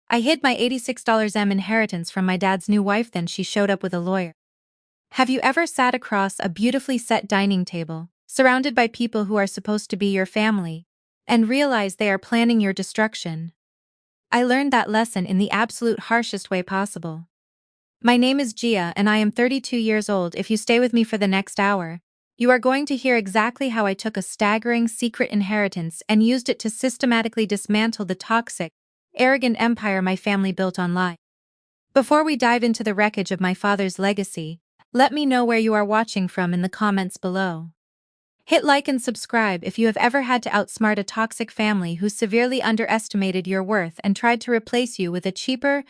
I hid my $86 inheritance from my dad's new wife, then she showed up with a lawyer. Have you ever sat across a beautifully set dining table, surrounded by people who are supposed to be your family, and realized they are planning your destruction? I learned that lesson in the absolute harshest way possible. My name is Gia and I am 32 years old. If you stay with me for the next hour, you are going to hear exactly how I took a staggering secret inheritance and used it to systematically dismantle the toxic, arrogant empire my family built on lies. Before we dive into the wreckage of my father's legacy, let me know where you are watching from in the comments below. Hit like and subscribe if you have ever had to outsmart a toxic family who severely underestimated your worth and tried to replace you with a cheaper,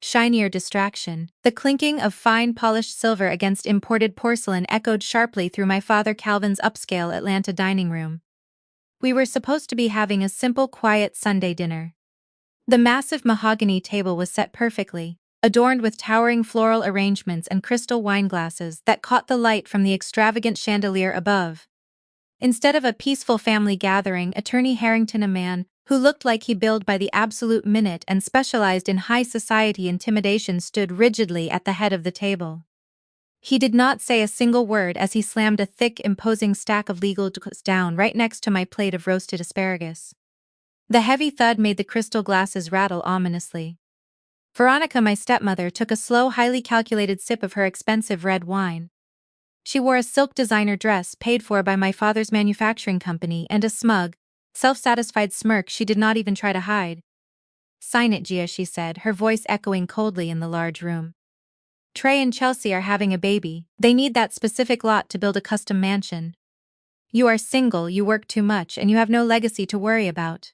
shinier distraction. The clinking of fine polished silver against imported porcelain echoed sharply through my father Calvin's upscale Atlanta dining room. We were supposed to be having a simple, quiet Sunday dinner. The massive mahogany table was set perfectly, adorned with towering floral arrangements and crystal wine glasses that caught the light from the extravagant chandelier above. Instead of a peaceful family gathering, Attorney Harrington, a man who looked like he billed by the absolute minute and specialized in high society intimidation, stood rigidly at the head of the table. He did not say a single word as he slammed a thick, imposing stack of legal documents down right next to my plate of roasted asparagus. The heavy thud made the crystal glasses rattle ominously. Veronica, my stepmother, took a slow, highly calculated sip of her expensive red wine. She wore a silk designer dress paid for by my father's manufacturing company and a smug, self-satisfied smirk she did not even try to hide. "Sign it, Gia," she said, her voice echoing coldly in the large room. "Trey and Chelsea are having a baby. They need that specific lot to build a custom mansion. You are single, you work too much, and you have no legacy to worry about.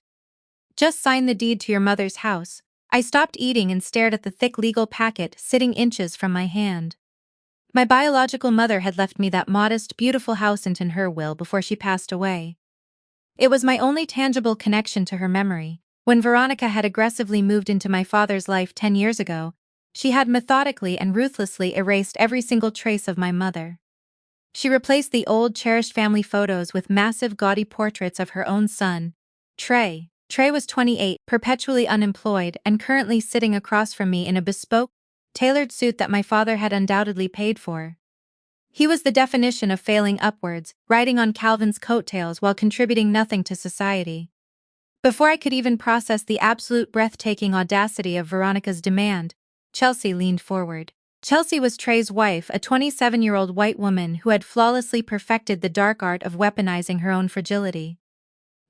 Just sign the deed to your mother's house." I stopped eating and stared at the thick legal packet sitting inches from my hand. My biological mother had left me that modest, beautiful house in her will before she passed away. It was my only tangible connection to her memory. When Veronica had aggressively moved into my father's life 10 years ago, she had methodically and ruthlessly erased every single trace of my mother. She replaced the old, cherished family photos with massive, gaudy portraits of her own son, Trey. Trey was 28, perpetually unemployed, and currently sitting across from me in a bespoke, tailored suit that my father had undoubtedly paid for. He was the definition of failing upwards, riding on Calvin's coattails while contributing nothing to society. Before I could even process the absolute breathtaking audacity of Veronica's demand, Chelsea leaned forward. Chelsea was Trey's wife, a 27-year-old white woman who had flawlessly perfected the dark art of weaponizing her own fragility.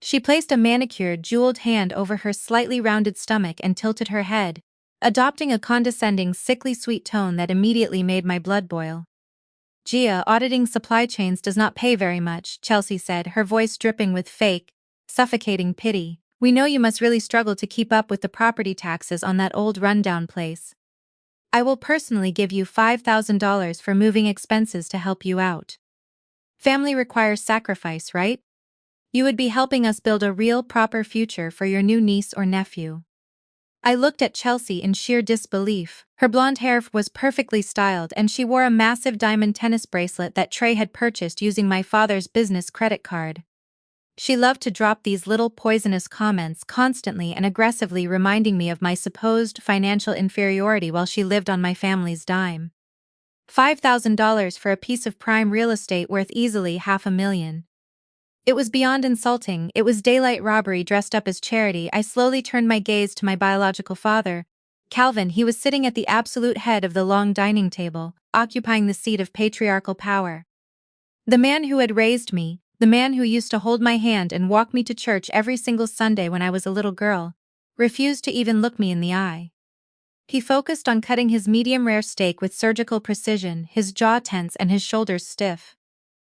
She placed a manicured, jeweled hand over her slightly rounded stomach and tilted her head, adopting a condescending, sickly sweet tone that immediately made my blood boil. "Gia, auditing supply chains does not pay very much," Chelsea said, her voice dripping with fake, suffocating pity. "We know you must really struggle to keep up with the property taxes on that old rundown place. I will personally give you $5,000 for moving expenses to help you out. Family requires sacrifice, right? You would be helping us build a real, proper future for your new niece or nephew." I looked at Chelsea in sheer disbelief. Her blonde hair was perfectly styled and she wore a massive diamond tennis bracelet that Trey had purchased using my father's business credit card. She loved to drop these little poisonous comments constantly and aggressively, reminding me of my supposed financial inferiority while she lived on my family's dime. $5,000 for a piece of prime real estate worth easily $500,000. It was beyond insulting. It was daylight robbery dressed up as charity. I slowly turned my gaze to my biological father, Calvin. He was sitting at the absolute head of the long dining table, occupying the seat of patriarchal power. The man who had raised me, the man who used to hold my hand and walk me to church every single Sunday when I was a little girl, refused to even look me in the eye. He focused on cutting his medium-rare steak with surgical precision, his jaw tense and his shoulders stiff.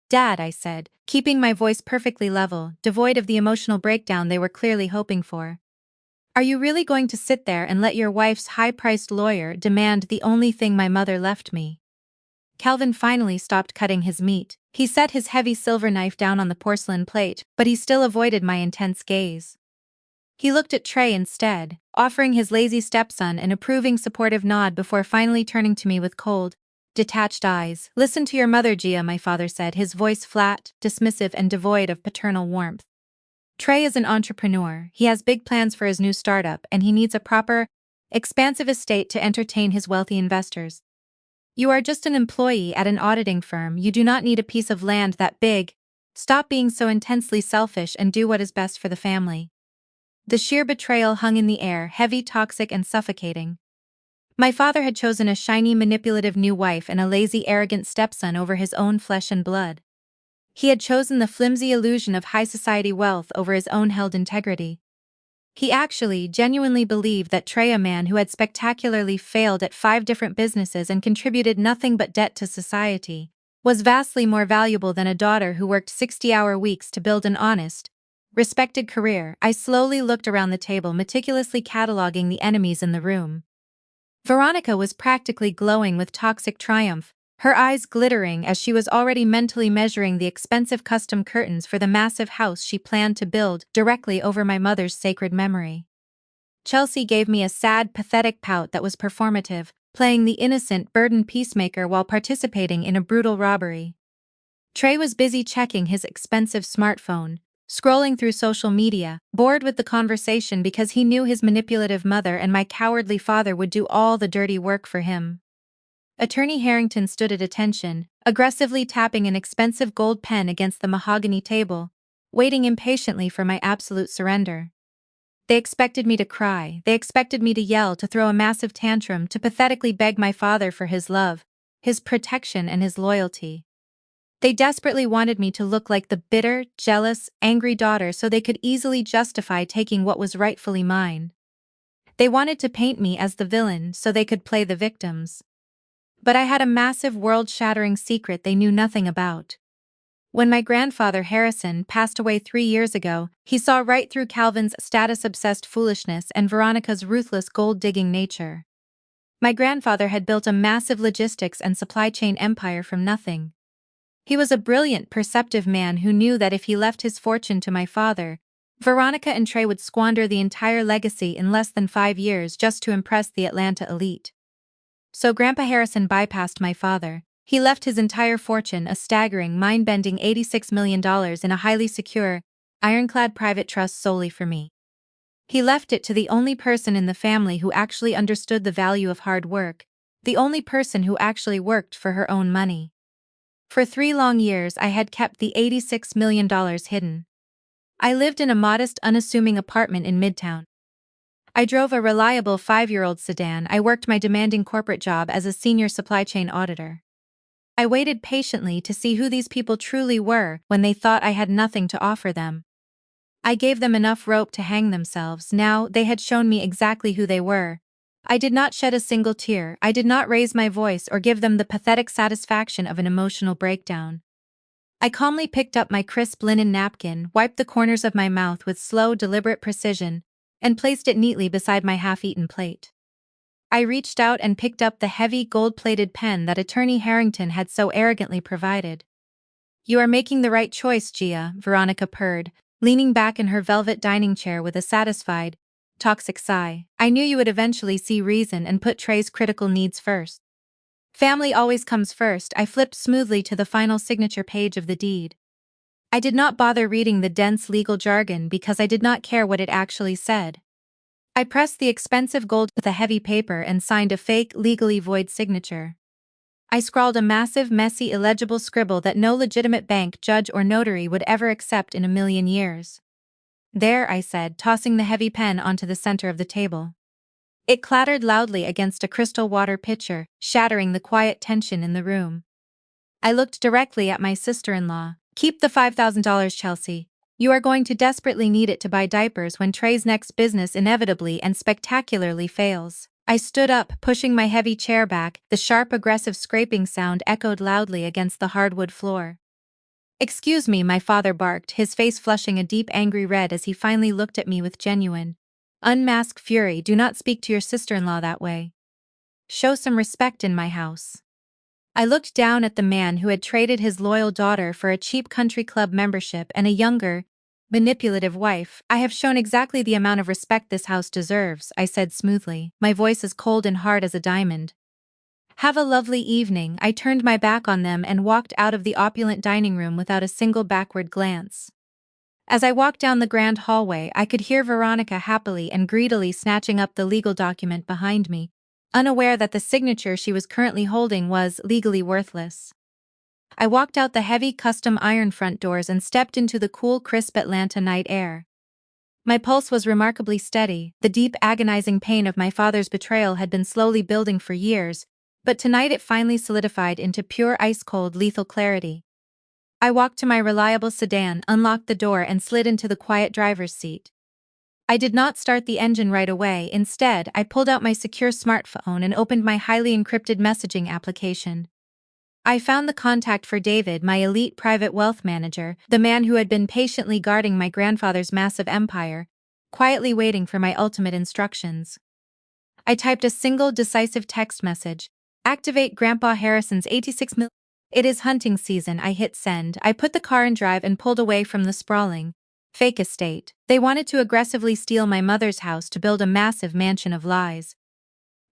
"Dad," I said, keeping my voice perfectly level, devoid of the emotional breakdown they were clearly hoping for. "Are you really going to sit there and let your wife's high-priced lawyer demand the only thing my mother left me?" Calvin finally stopped cutting his meat. He set his heavy silver knife down on the porcelain plate, but he still avoided my intense gaze. He looked at Trey instead, offering his lazy stepson an approving, supportive nod before finally turning to me with cold, detached eyes. "Listen to your mother, Gia," my father said, his voice flat, dismissive and devoid of paternal warmth. "Trey is an entrepreneur. He has big plans for his new startup and he needs a proper, expansive estate to entertain his wealthy investors. You are just an employee at an auditing firm. You do not need a piece of land that big. Stop being so intensely selfish and do what is best for the family. The sheer betrayal hung in the air, heavy, toxic, and suffocating. My father had chosen a shiny, manipulative new wife and a lazy, arrogant stepson over his own flesh and blood. He had chosen the flimsy illusion of high society wealth over his own held integrity. He actually genuinely believed that Trey, a man who had spectacularly failed at 5 different businesses and contributed nothing but debt to society, was vastly more valuable than a daughter who worked 60-hour weeks to build an honest, respected career. I slowly looked around the table, meticulously cataloging the enemies in the room. Veronica was practically glowing with toxic triumph, her eyes glittering as she was already mentally measuring the expensive custom curtains for the massive house she planned to build directly over my mother's sacred memory. Chelsea gave me a sad, pathetic pout that was performative, playing the innocent, burdened peacemaker while participating in a brutal robbery. Trey was busy checking his expensive smartphone, scrolling through social media, bored with the conversation because he knew his manipulative mother and my cowardly father would do all the dirty work for him. Attorney Harrington stood at attention, aggressively tapping an expensive gold pen against the mahogany table, waiting impatiently for my absolute surrender. They expected me to cry, they expected me to yell, to throw a massive tantrum, to pathetically beg my father for his love, his protection, and his loyalty. They desperately wanted me to look like the bitter, jealous, angry daughter so they could easily justify taking what was rightfully mine. They wanted to paint me as the villain so they could play the victims. But I had a massive, world-shattering secret they knew nothing about. When my grandfather Harrison passed away 3 years ago, he saw right through Calvin's status-obsessed foolishness and Veronica's ruthless gold-digging nature. My grandfather had built a massive logistics and supply chain empire from nothing. He was a brilliant, perceptive man who knew that if he left his fortune to my father, Veronica and Trey would squander the entire legacy in less than 5 years just to impress the Atlanta elite. So Grandpa Harrison bypassed my father. He left his entire fortune, a staggering, mind-bending $86 million, in a highly secure, ironclad private trust solely for me. He left it to the only person in the family who actually understood the value of hard work, the only person who actually worked for her own money. For 3 long years I had kept the $86 million hidden. I lived in a modest, unassuming apartment in Midtown. I drove a reliable 5-year-old sedan. I worked my demanding corporate job as a senior supply chain auditor. I waited patiently to see who these people truly were when they thought I had nothing to offer them. I gave them enough rope to hang themselves. Now they had shown me exactly who they were. I did not shed a single tear, I did not raise my voice or give them the pathetic satisfaction of an emotional breakdown. I calmly picked up my crisp linen napkin, wiped the corners of my mouth with slow, deliberate precision, and placed it neatly beside my half-eaten plate. I reached out and picked up the heavy, gold-plated pen that Attorney Harrington had so arrogantly provided. "You are making the right choice, Gia," Veronica purred, leaning back in her velvet dining chair with a satisfied, toxic sigh. "I knew you would eventually see reason and put Trey's critical needs first. Family always comes first." I flipped smoothly to the final signature page of the deed. I did not bother reading the dense legal jargon because I did not care what it actually said. I pressed the expensive gold with a heavy paper and signed a fake, legally void signature. I scrawled a massive, messy, illegible scribble that no legitimate bank, judge, or notary would ever accept in a million years. "There," I said, tossing the heavy pen onto the center of the table. It clattered loudly against a crystal water pitcher, shattering the quiet tension in the room. I looked directly at my sister-in-law. "Keep the $5,000, Chelsea. You are going to desperately need it to buy diapers when Trey's next business inevitably and spectacularly fails." I stood up, pushing my heavy chair back. The sharp, aggressive scraping sound echoed loudly against the hardwood floor. "Excuse me," my father barked, his face flushing a deep, angry red as he finally looked at me with genuine, unmasked fury. "Do not speak to your sister-in-law that way. Show some respect in my house." I looked down at the man who had traded his loyal daughter for a cheap country club membership and a younger, manipulative wife. "I have shown exactly the amount of respect this house deserves," I said smoothly, my voice as cold and hard as a diamond. "Have a lovely evening." I turned my back on them and walked out of the opulent dining room without a single backward glance. As I walked down the grand hallway, I could hear Veronica happily and greedily snatching up the legal document behind me, unaware that the signature she was currently holding was legally worthless. I walked out the heavy custom iron front doors and stepped into the cool, crisp Atlanta night air. My pulse was remarkably steady. The deep, agonizing pain of my father's betrayal had been slowly building for years, but tonight it finally solidified into pure ice-cold, lethal clarity. I walked to my reliable sedan, unlocked the door, and slid into the quiet driver's seat. I did not start the engine right away. Instead, I pulled out my secure smartphone and opened my highly encrypted messaging application. I found the contact for David, my elite private wealth manager, the man who had been patiently guarding my grandfather's massive empire, quietly waiting for my ultimate instructions. I typed a single decisive text message: activate Grandpa Harrison's 86 mil. It is hunting season. I hit send. I put the car in drive and pulled away from the sprawling, fake estate. They wanted to aggressively steal my mother's house to build a massive mansion of lies.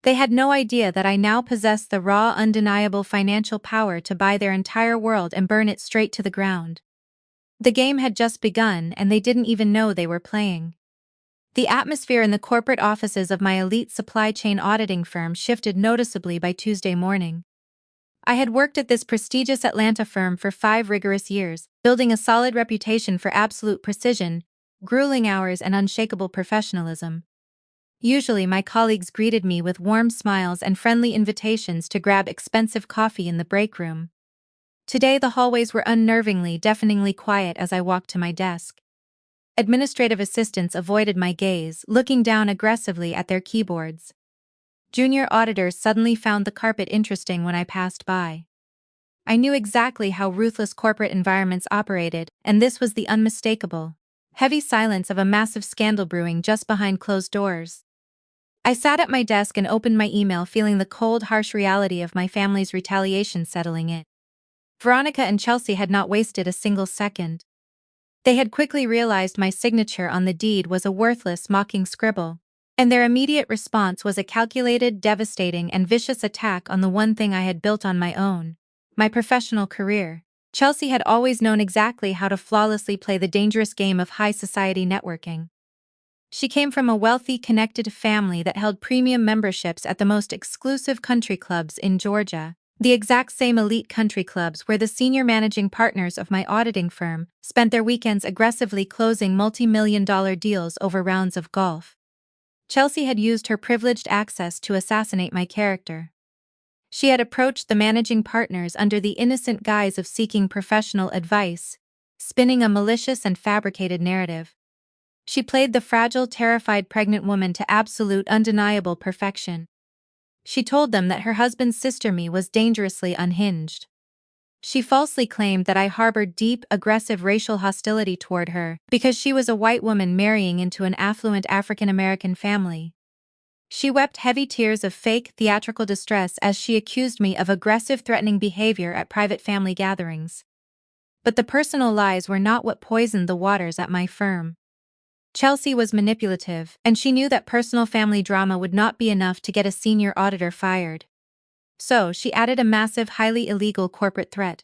They had no idea that I now possessed the raw, undeniable financial power to buy their entire world and burn it straight to the ground. The game had just begun, and they didn't even know they were playing. The atmosphere in the corporate offices of my elite supply chain auditing firm shifted noticeably by Tuesday morning. I had worked at this prestigious Atlanta firm for 5 rigorous years, building a solid reputation for absolute precision, grueling hours, and unshakable professionalism. Usually, my colleagues greeted me with warm smiles and friendly invitations to grab expensive coffee in the break room. Today, the hallways were unnervingly, deafeningly quiet as I walked to my desk. Administrative assistants avoided my gaze, looking down aggressively at their keyboards. Junior auditors suddenly found the carpet interesting when I passed by. I knew exactly how ruthless corporate environments operated, and this was the unmistakable, heavy silence of a massive scandal brewing just behind closed doors. I sat at my desk and opened my email, feeling the cold, harsh reality of my family's retaliation settling in. Veronica and Chelsea had not wasted a single second. They had quickly realized my signature on the deed was a worthless, mocking scribble, and their immediate response was a calculated, devastating, and vicious attack on the one thing I had built on my own: my professional career. Chelsea had always known exactly how to flawlessly play the dangerous game of high society networking. She came from a wealthy, connected family that held premium memberships at the most exclusive country clubs in Georgia, the exact same elite country clubs where the senior managing partners of my auditing firm spent their weekends aggressively closing multi-million-dollar deals over rounds of golf. Chelsea had used her privileged access to assassinate my character. She had approached the managing partners under the innocent guise of seeking professional advice, spinning a malicious and fabricated narrative. She played the fragile, terrified pregnant woman to absolute, undeniable perfection. She told them that her husband's sister me was dangerously unhinged. She falsely claimed that I harbored deep, aggressive racial hostility toward her because she was a white woman marrying into an affluent African-American family. She wept heavy tears of fake, theatrical distress as she accused me of aggressive, threatening behavior at private family gatherings. But the personal lies were not what poisoned the waters at my firm. Chelsea was manipulative, and she knew that personal family drama would not be enough to get a senior auditor fired. So, she added a massive, highly illegal corporate threat.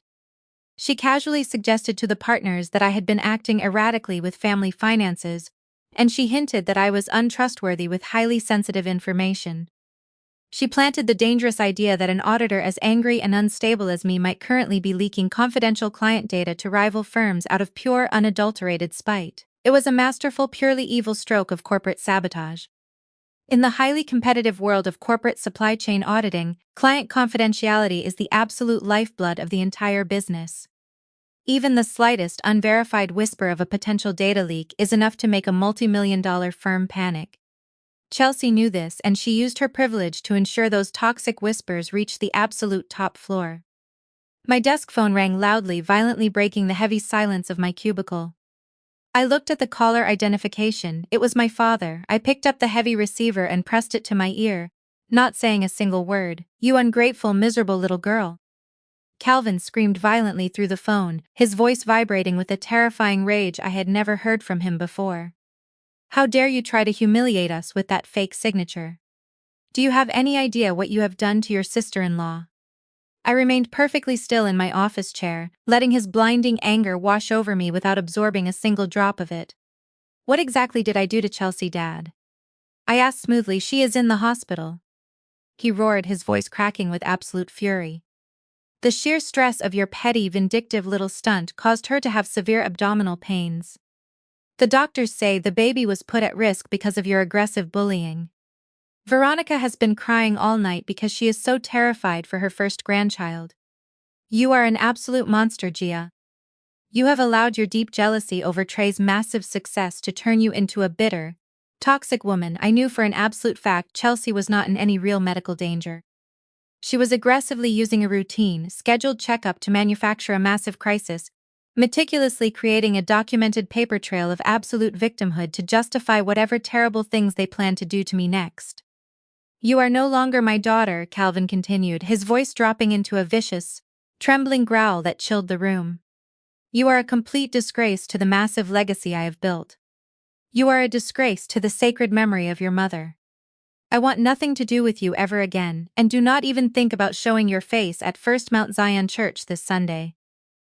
She casually suggested to the partners that I had been acting erratically with family finances, and she hinted that I was untrustworthy with highly sensitive information. She planted the dangerous idea that an auditor as angry and unstable as me might currently be leaking confidential client data to rival firms out of pure, unadulterated spite. It was a masterful, purely evil stroke of corporate sabotage. In the highly competitive world of corporate supply chain auditing, client confidentiality is the absolute lifeblood of the entire business. Even the slightest unverified whisper of a potential data leak is enough to make a multi-million-dollar firm panic. Chelsea knew this, and she used her privilege to ensure those toxic whispers reached the absolute top floor. My desk phone rang loudly, violently breaking the heavy silence of my cubicle. I looked at the caller identification. It was my father. I picked up the heavy receiver and pressed it to my ear, not saying a single word. "You ungrateful, miserable little girl." Calvin screamed violently through the phone, his voice vibrating with a terrifying rage I had never heard from him before. "How dare you try to humiliate us with that fake signature? Do you have any idea what you have done to your sister-in-law?" I remained perfectly still in my office chair, letting his blinding anger wash over me without absorbing a single drop of it. What exactly did I do to Chelsea, Dad? I asked smoothly. She is in the hospital. He roared, his voice cracking with absolute fury. The sheer stress of your petty, vindictive little stunt caused her to have severe abdominal pains. The doctors say the baby was put at risk because of your aggressive bullying. Veronica has been crying all night because she is so terrified for her first grandchild. You are an absolute monster, Gia. You have allowed your deep jealousy over Trey's massive success to turn you into a bitter, toxic woman. I knew for an absolute fact Chelsea was not in any real medical danger. She was aggressively using a routine, scheduled checkup to manufacture a massive crisis, meticulously creating a documented paper trail of absolute victimhood to justify whatever terrible things they planned to do to me next. You are no longer my daughter, Calvin continued, his voice dropping into a vicious, trembling growl that chilled the room. You are a complete disgrace to the massive legacy I have built. You are a disgrace to the sacred memory of your mother. I want nothing to do with you ever again, and do not even think about showing your face at First Mount Zion Church this Sunday.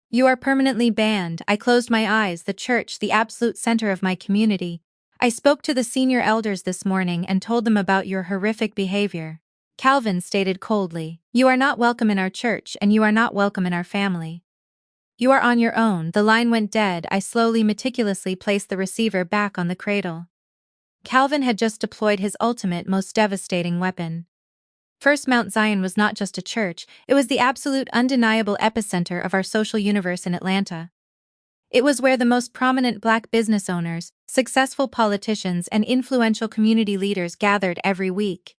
You are permanently banned. I closed my eyes. The church, the absolute center of my community. I spoke to the senior elders this morning and told them about your horrific behavior. Calvin stated coldly, you are not welcome in our church and you are not welcome in our family. You are on your own. The line went dead. I slowly, meticulously placed the receiver back on the cradle. Calvin had just deployed his ultimate, most devastating weapon. First Mount Zion was not just a church, it was the absolute, undeniable epicenter of our social universe in Atlanta. It was where the most prominent Black business owners, successful politicians, and influential community leaders gathered every week.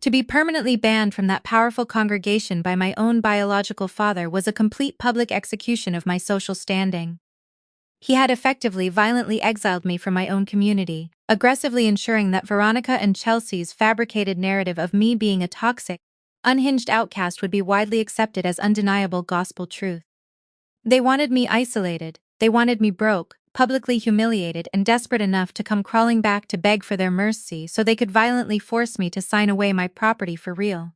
To be permanently banned from that powerful congregation by my own biological father was a complete public execution of my social standing. He had effectively violently exiled me from my own community, aggressively ensuring that Veronica and Chelsea's fabricated narrative of me being a toxic, unhinged outcast would be widely accepted as undeniable gospel truth. They wanted me isolated, they wanted me broke, publicly humiliated, and desperate enough to come crawling back to beg for their mercy so they could violently force me to sign away my property for real.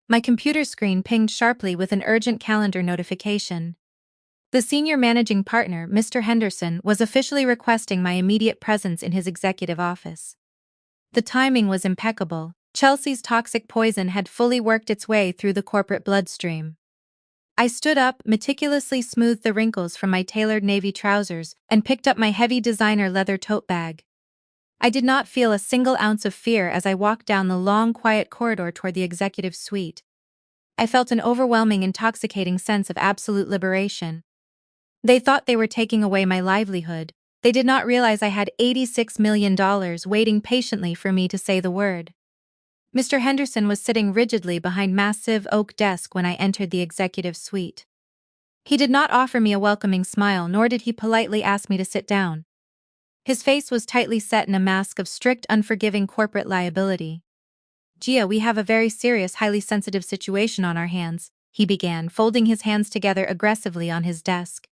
My computer screen pinged sharply with an urgent calendar notification. The senior managing partner, Mr. Henderson, was officially requesting my immediate presence in his executive office. The timing was impeccable. Chelsea's toxic poison had fully worked its way through the corporate bloodstream. I stood up, meticulously smoothed the wrinkles from my tailored navy trousers, and picked up my heavy designer leather tote bag. I did not feel a single ounce of fear as I walked down the long, quiet corridor toward the executive suite. I felt an overwhelming, intoxicating sense of absolute liberation. They thought they were taking away my livelihood. They did not realize I had $86 million waiting patiently for me to say the word. Mr. Henderson was sitting rigidly behind massive oak desk when I entered the executive suite. He did not offer me a welcoming smile, nor did he politely ask me to sit down. His face was tightly set in a mask of strict, unforgiving corporate liability. Gia, we have a very serious, highly sensitive situation on our hands, he began, folding his hands together aggressively on his desk.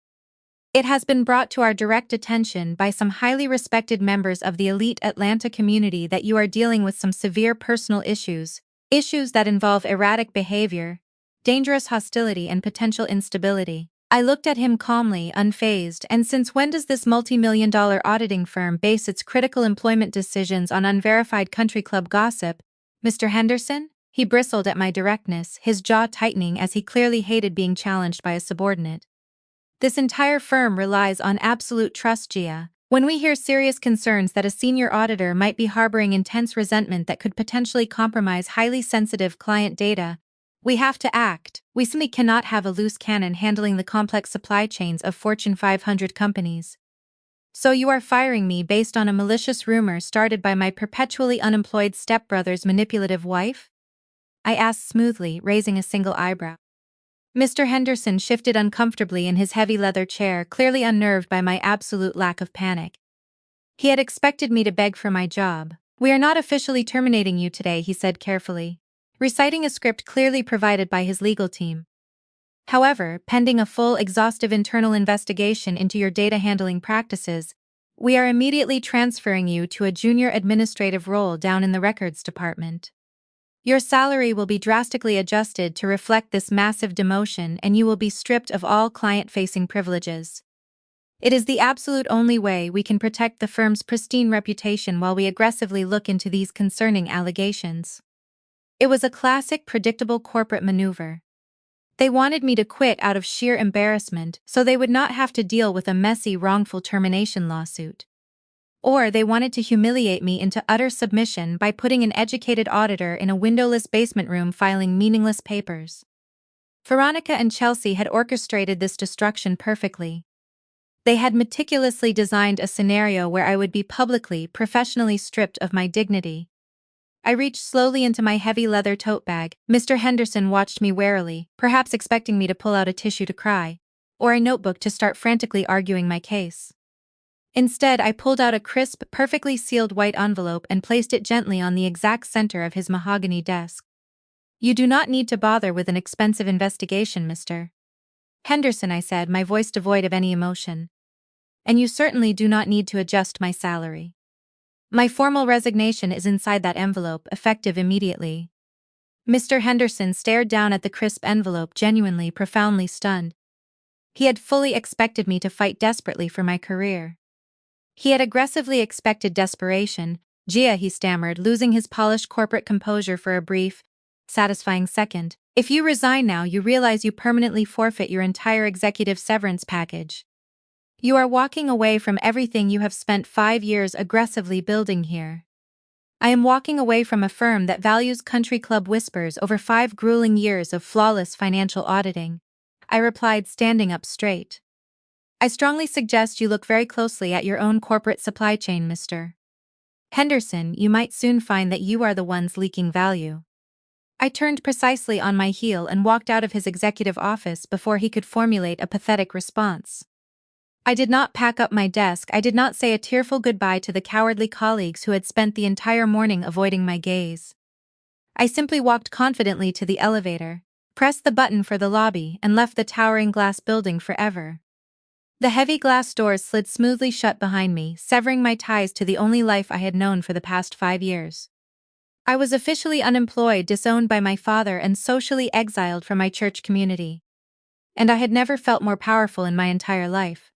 It has been brought to our direct attention by some highly respected members of the elite Atlanta community that you are dealing with some severe personal issues that involve erratic behavior, dangerous hostility, and potential instability. I looked at him calmly, unfazed. And since when does this multi-million-dollar auditing firm base its critical employment decisions on unverified country club gossip, Mr. Henderson? He bristled at my directness, his jaw tightening as he clearly hated being challenged by a subordinate. This entire firm relies on absolute trust, Gia. When we hear serious concerns that a senior auditor might be harboring intense resentment that could potentially compromise highly sensitive client data, we have to act. We simply cannot have a loose cannon handling the complex supply chains of Fortune 500 companies. So you are firing me based on a malicious rumor started by my perpetually unemployed stepbrother's manipulative wife? I asked smoothly, raising a single eyebrow. Mr. Henderson shifted uncomfortably in his heavy leather chair, clearly unnerved by my absolute lack of panic. He had expected me to beg for my job. We are not officially terminating you today, he said carefully, reciting a script clearly provided by his legal team. However, pending a full, exhaustive internal investigation into your data handling practices, we are immediately transferring you to a junior administrative role down in the records department. Your salary will be drastically adjusted to reflect this massive demotion, and you will be stripped of all client-facing privileges. It is the absolute only way we can protect the firm's pristine reputation while we aggressively look into these concerning allegations. It was a classic, predictable corporate maneuver. They wanted me to quit out of sheer embarrassment so they would not have to deal with a messy, wrongful termination lawsuit. Or they wanted to humiliate me into utter submission by putting an educated auditor in a windowless basement room filing meaningless papers. Veronica and Chelsea had orchestrated this destruction perfectly. They had meticulously designed a scenario where I would be publicly, professionally stripped of my dignity. I reached slowly into my heavy leather tote bag. Mr. Henderson watched me warily, perhaps expecting me to pull out a tissue to cry, or a notebook to start frantically arguing my case. Instead, I pulled out a crisp, perfectly sealed white envelope and placed it gently on the exact center of his mahogany desk. "You do not need to bother with an expensive investigation, Mr. Henderson," I said, my voice devoid of any emotion. "And you certainly do not need to adjust my salary. My formal resignation is inside that envelope, effective immediately." Mr. Henderson stared down at the crisp envelope, genuinely, profoundly stunned. He had fully expected me to fight desperately for my career. He had aggressively expected desperation. "Gia," he stammered, losing his polished corporate composure for a brief, satisfying second. "If you resign now, you realize you permanently forfeit your entire executive severance package. You are walking away from everything you have spent 5 years aggressively building here." "I am walking away from a firm that values country club whispers over 5 grueling years of flawless financial auditing," I replied, standing up straight. "I strongly suggest you look very closely at your own corporate supply chain, Mr. Henderson. You might soon find that you are the ones leaking value." I turned precisely on my heel and walked out of his executive office before he could formulate a pathetic response. I did not pack up my desk. I did not say a tearful goodbye to the cowardly colleagues who had spent the entire morning avoiding my gaze. I simply walked confidently to the elevator, pressed the button for the lobby, and left the towering glass building forever. The heavy glass doors slid smoothly shut behind me, severing my ties to the only life I had known for the past 5 years. I was officially unemployed, disowned by my father, and socially exiled from my church community. And I had never felt more powerful in my entire life.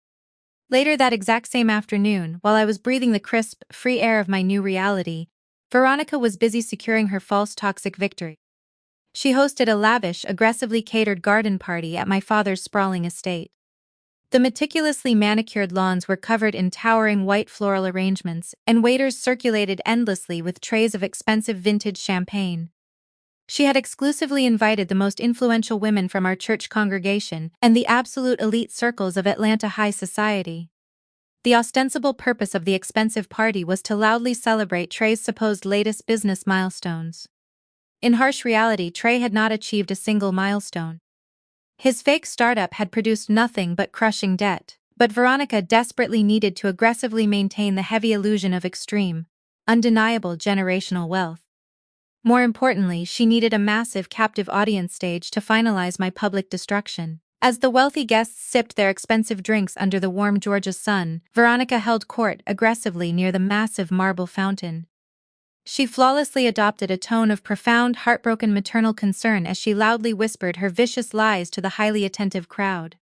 Later that exact same afternoon, while I was breathing the crisp, free air of my new reality, Veronica was busy securing her false toxic victory. She hosted a lavish, aggressively catered garden party at my father's sprawling estate. The meticulously manicured lawns were covered in towering white floral arrangements, and waiters circulated endlessly with trays of expensive vintage champagne. She had exclusively invited the most influential women from our church congregation and the absolute elite circles of Atlanta high society. The ostensible purpose of the expensive party was to loudly celebrate Trey's supposed latest business milestones. In harsh reality, Trey had not achieved a single milestone. His fake startup had produced nothing but crushing debt, but Veronica desperately needed to aggressively maintain the heavy illusion of extreme, undeniable generational wealth. More importantly, she needed a massive captive audience stage to finalize my public destruction. As the wealthy guests sipped their expensive drinks under the warm Georgia sun, Veronica held court aggressively near the massive marble fountain. She flawlessly adopted a tone of profound, heartbroken maternal concern as she loudly whispered her vicious lies to the highly attentive crowd.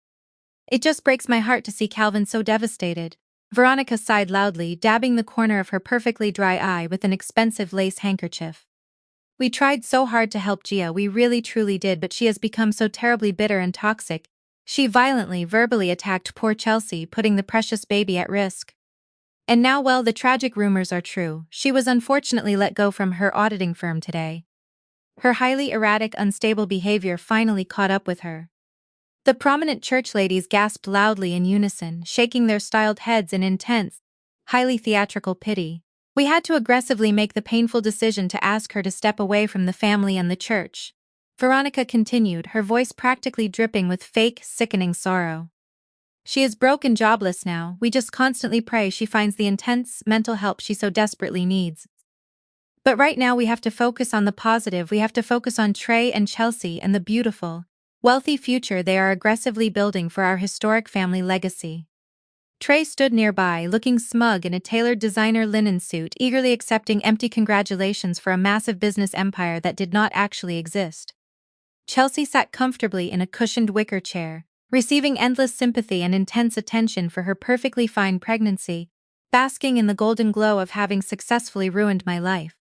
"It just breaks my heart to see Calvin so devastated." Veronica sighed loudly, dabbing the corner of her perfectly dry eye with an expensive lace handkerchief. "We tried so hard to help Gia, we really truly did, but she has become so terribly bitter and toxic." She violently, verbally attacked poor Chelsea, putting the precious baby at risk. And now, well, the tragic rumors are true. She was unfortunately let go from her auditing firm today. Her highly erratic, unstable behavior finally caught up with her. The prominent church ladies gasped loudly in unison, shaking their styled heads in intense, highly theatrical pity. "We had to aggressively make the painful decision to ask her to step away from the family and the church," Veronica continued, her voice practically dripping with fake, sickening sorrow. "She is broke and jobless now. We just constantly pray she finds the intense mental help she so desperately needs. But right now we have to focus on the positive. We have to focus on Trey and Chelsea and the beautiful, wealthy future they are aggressively building for our historic family legacy." Trey stood nearby, looking smug in a tailored designer linen suit, eagerly accepting empty congratulations for a massive business empire that did not actually exist. Chelsea sat comfortably in a cushioned wicker chair, receiving endless sympathy and intense attention for her perfectly fine pregnancy, basking in the golden glow of having successfully ruined my life.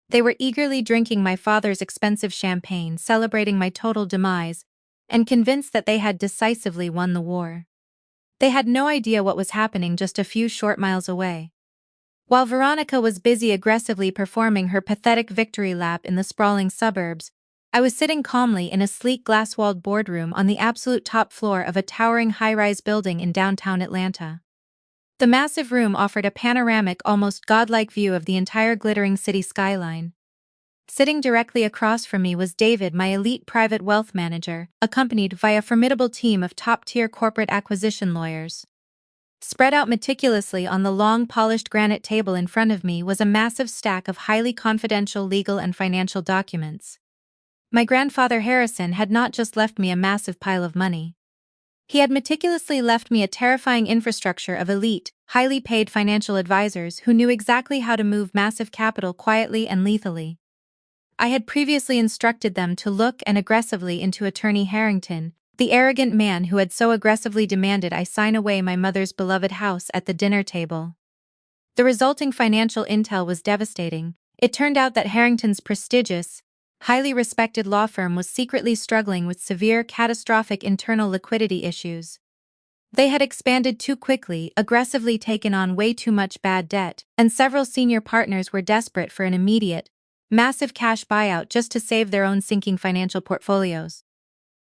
They were eagerly drinking my father's expensive champagne, celebrating my total demise, and convinced that they had decisively won the war. They had no idea what was happening just a few short miles away. While Veronica was busy aggressively performing her pathetic victory lap in the sprawling suburbs, I was sitting calmly in a sleek glass-walled boardroom on the absolute top floor of a towering high-rise building in downtown Atlanta. The massive room offered a panoramic, almost godlike view of the entire glittering city skyline. Sitting directly across from me was David, my elite private wealth manager, accompanied by a formidable team of top-tier corporate acquisition lawyers. Spread out meticulously on the long, polished granite table in front of me was a massive stack of highly confidential legal and financial documents. My grandfather Harrison had not just left me a massive pile of money. He had meticulously left me a terrifying infrastructure of elite, highly paid financial advisors who knew exactly how to move massive capital quietly and lethally. I had previously instructed them to look and aggressively into Attorney Harrington, the arrogant man who had so aggressively demanded I sign away my mother's beloved house at the dinner table. The resulting financial intel was devastating. It turned out that Harrington's prestigious, highly respected law firm was secretly struggling with severe, catastrophic internal liquidity issues. They had expanded too quickly, aggressively taken on way too much bad debt, and several senior partners were desperate for an immediate, massive cash buyout just to save their own sinking financial portfolios.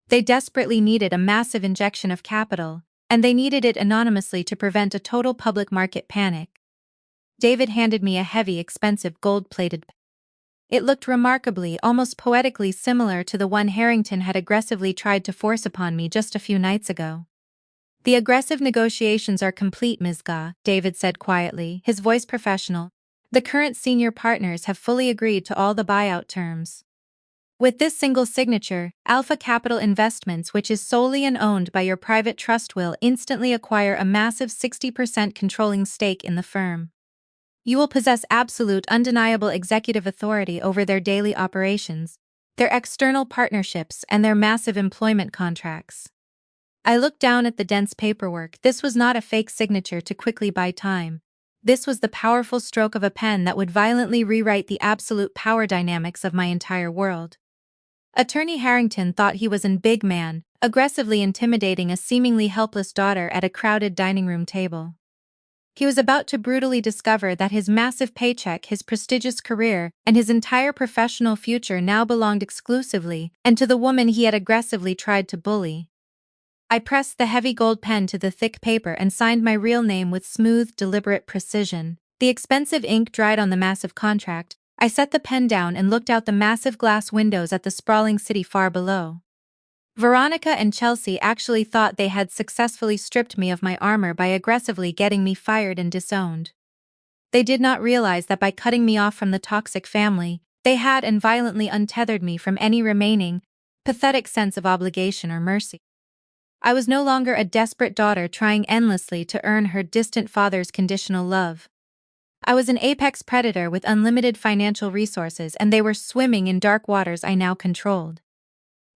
They desperately needed a massive injection of capital, and they needed it anonymously to prevent a total public market panic. David handed me a heavy, expensive, gold-plated pen. It looked remarkably, almost poetically similar to the one Harrington had aggressively tried to force upon me just a few nights ago. "The aggressive negotiations are complete, Ms. Ga," David said quietly, his voice professional. "The current senior partners have fully agreed to all the buyout terms. With this single signature, Alpha Capital Investments, which is solely and owned by your private trust, will instantly acquire a massive 60% controlling stake in the firm. You will possess absolute, undeniable executive authority over their daily operations, their external partnerships, and their massive employment contracts." I looked down at the dense paperwork. This was not a fake signature to quickly buy time. This was the powerful stroke of a pen that would violently rewrite the absolute power dynamics of my entire world. Attorney Harrington thought he was an big man, aggressively intimidating a seemingly helpless daughter at a crowded dining room table. He was about to brutally discover that his massive paycheck, his prestigious career, and his entire professional future now belonged exclusively and to the woman he had aggressively tried to bully. I pressed the heavy gold pen to the thick paper and signed my real name with smooth, deliberate precision. The expensive ink dried on the massive contract. I set the pen down and looked out the massive glass windows at the sprawling city far below. Veronica and Chelsea actually thought they had successfully stripped me of my armor by aggressively getting me fired and disowned. They did not realize that by cutting me off from the toxic family, they had and violently untethered me from any remaining, pathetic sense of obligation or mercy. I was no longer a desperate daughter trying endlessly to earn her distant father's conditional love. I was an apex predator with unlimited financial resources, and they were swimming in dark waters I now controlled.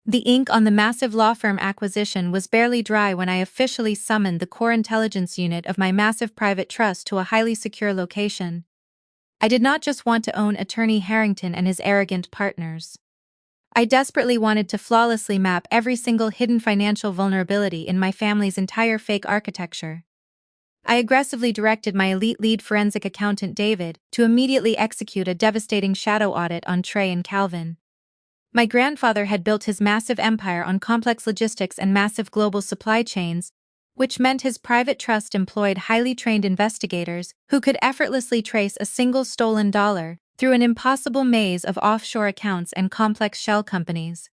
The ink on the massive law firm acquisition was barely dry when I officially summoned the core intelligence unit of my massive private trust to a highly secure location. I did not just want to own Attorney Harrington and his arrogant partners. I desperately wanted to flawlessly map every single hidden financial vulnerability in my family's entire fake architecture. I aggressively directed my elite lead forensic accountant David to immediately execute a devastating shadow audit on Trey and Calvin. My grandfather had built his massive empire on complex logistics and massive global supply chains, which meant his private trust employed highly trained investigators who could effortlessly trace a single stolen dollar through an impossible maze of offshore accounts and complex shell companies.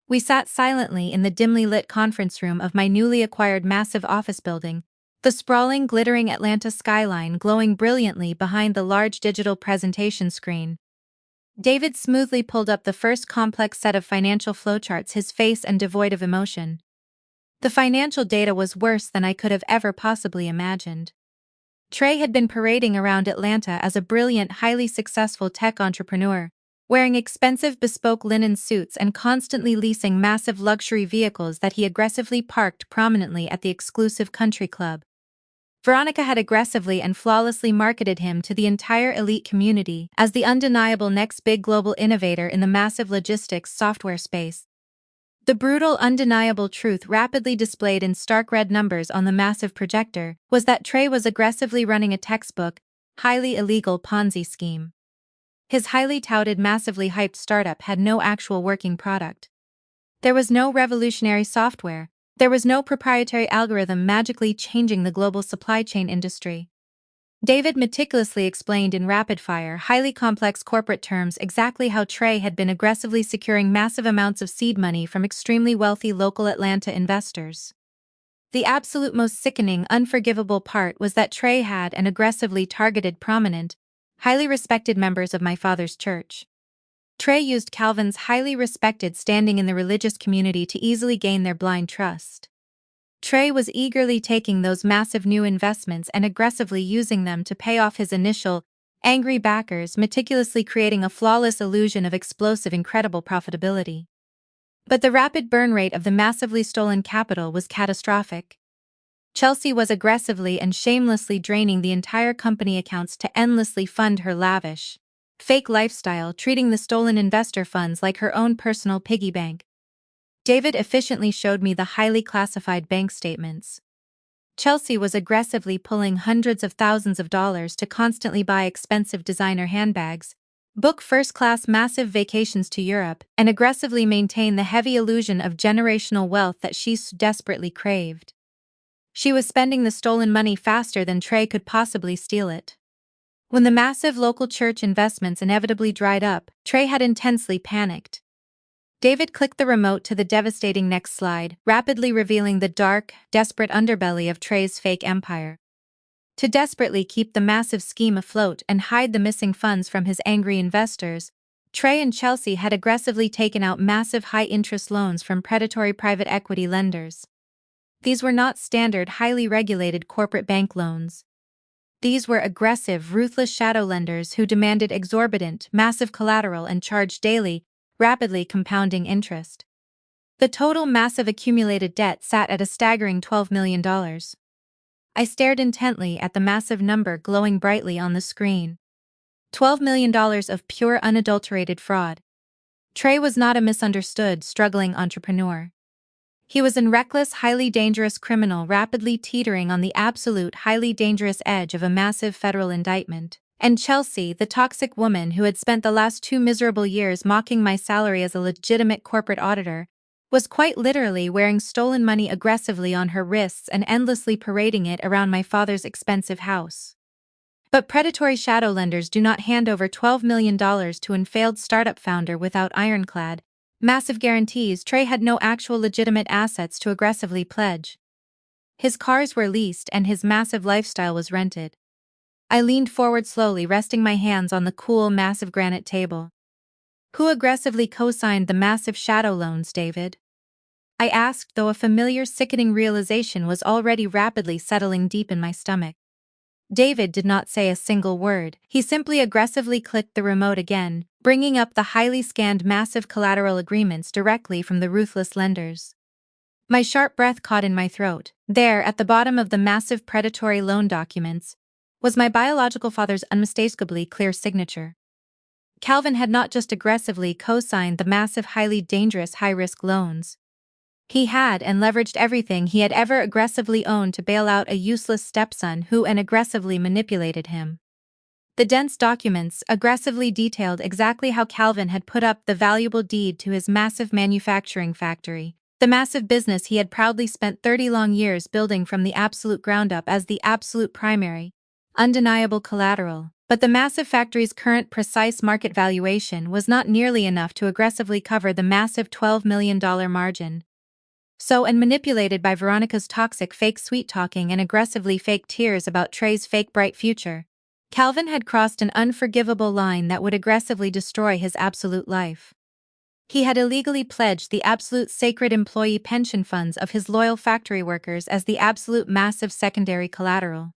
We sat silently in the dimly lit conference room of my newly acquired massive office building, the sprawling, glittering Atlanta skyline glowing brilliantly behind the large digital presentation screen. David smoothly pulled up the first complex set of financial flowcharts, his face devoid of emotion. The financial data was worse than I could have ever possibly imagined. Trey had been parading around Atlanta as a brilliant, highly successful tech entrepreneur, wearing expensive bespoke linen suits and constantly leasing massive luxury vehicles that he aggressively parked prominently at the exclusive country club. Veronica had aggressively and flawlessly marketed him to the entire elite community as the undeniable next big global innovator in the massive logistics software space. The brutal, undeniable truth rapidly displayed in stark red numbers on the massive projector was that Trey was aggressively running a textbook, highly illegal Ponzi scheme. His highly touted, massively hyped startup had no actual working product. There was no revolutionary software. There was no proprietary algorithm magically changing the global supply chain industry. David meticulously explained in rapid-fire, highly complex corporate terms exactly how Trey had been aggressively securing massive amounts of seed money from extremely wealthy local Atlanta investors. The absolute most sickening, unforgivable part was that Trey had and aggressively targeted prominent, highly respected members of my father's church. Trey used Calvin's highly respected standing in the religious community to easily gain their blind trust. Trey was eagerly taking those massive new investments and aggressively using them to pay off his initial, angry backers, meticulously creating a flawless illusion of explosive, incredible profitability. But the rapid burn rate of the massively stolen capital was catastrophic. Chelsea was aggressively and shamelessly draining the entire company accounts to endlessly fund her lavish, fake lifestyle, treating the stolen investor funds like her own personal piggy bank. David efficiently showed me the highly classified bank statements. Chelsea was aggressively pulling hundreds of thousands of dollars to constantly buy expensive designer handbags, book first-class massive vacations to Europe, and aggressively maintain the heavy illusion of generational wealth that she so desperately craved. She was spending the stolen money faster than Trey could possibly steal it. When the massive local church investments inevitably dried up, Trey had intensely panicked. David clicked the remote to the devastating next slide, rapidly revealing the dark, desperate underbelly of Trey's fake empire. To desperately keep the massive scheme afloat and hide the missing funds from his angry investors, Trey and Chelsea had aggressively taken out massive high-interest loans from predatory private equity lenders. These were not standard, highly regulated corporate bank loans. These were aggressive, ruthless shadow lenders who demanded exorbitant, massive collateral and charged daily, rapidly compounding interest. The total massive accumulated debt sat at a staggering $12 million. I stared intently at the massive number glowing brightly on the screen. $12 million of pure unadulterated fraud. Trey was not a misunderstood, struggling entrepreneur. He was a reckless, highly dangerous criminal rapidly teetering on the absolute, highly dangerous edge of a massive federal indictment. And Chelsea, the toxic woman who had spent the last 2 miserable years mocking my salary as a legitimate corporate auditor, was quite literally wearing stolen money aggressively on her wrists and endlessly parading it around my father's expensive house. But predatory shadow lenders do not hand over $12 million to a failed startup founder without ironclad, massive guarantees. Trey had no actual legitimate assets to aggressively pledge. His cars were leased and his massive lifestyle was rented. I leaned forward slowly, resting my hands on the cool, massive granite table. Who aggressively co-signed the massive shadow loans, David? I asked, though a familiar, sickening realization was already rapidly settling deep in my stomach. David did not say a single word. He simply aggressively clicked the remote again, bringing up the highly scanned massive collateral agreements directly from the ruthless lenders. My sharp breath caught in my throat. There, at the bottom of the massive predatory loan documents, was my biological father's unmistakably clear signature. Calvin had not just aggressively co-signed the massive, highly dangerous, high-risk loans. He had and leveraged everything he had ever aggressively owned to bail out a useless stepson who aggressively manipulated him. The dense documents aggressively detailed exactly how Calvin had put up the valuable deed to his massive manufacturing factory, the massive business he had proudly spent 30 long years building from the absolute ground up as the absolute primary, undeniable collateral. But the massive factory's current precise market valuation was not nearly enough to aggressively cover the massive $12 million margin. So, and manipulated by Veronica's toxic fake sweet-talking and aggressively fake tears about Trey's fake bright future, Calvin had crossed an unforgivable line that would aggressively destroy his absolute life. He had illegally pledged the absolute sacred employee pension funds of his loyal factory workers as the absolute massive secondary collateral.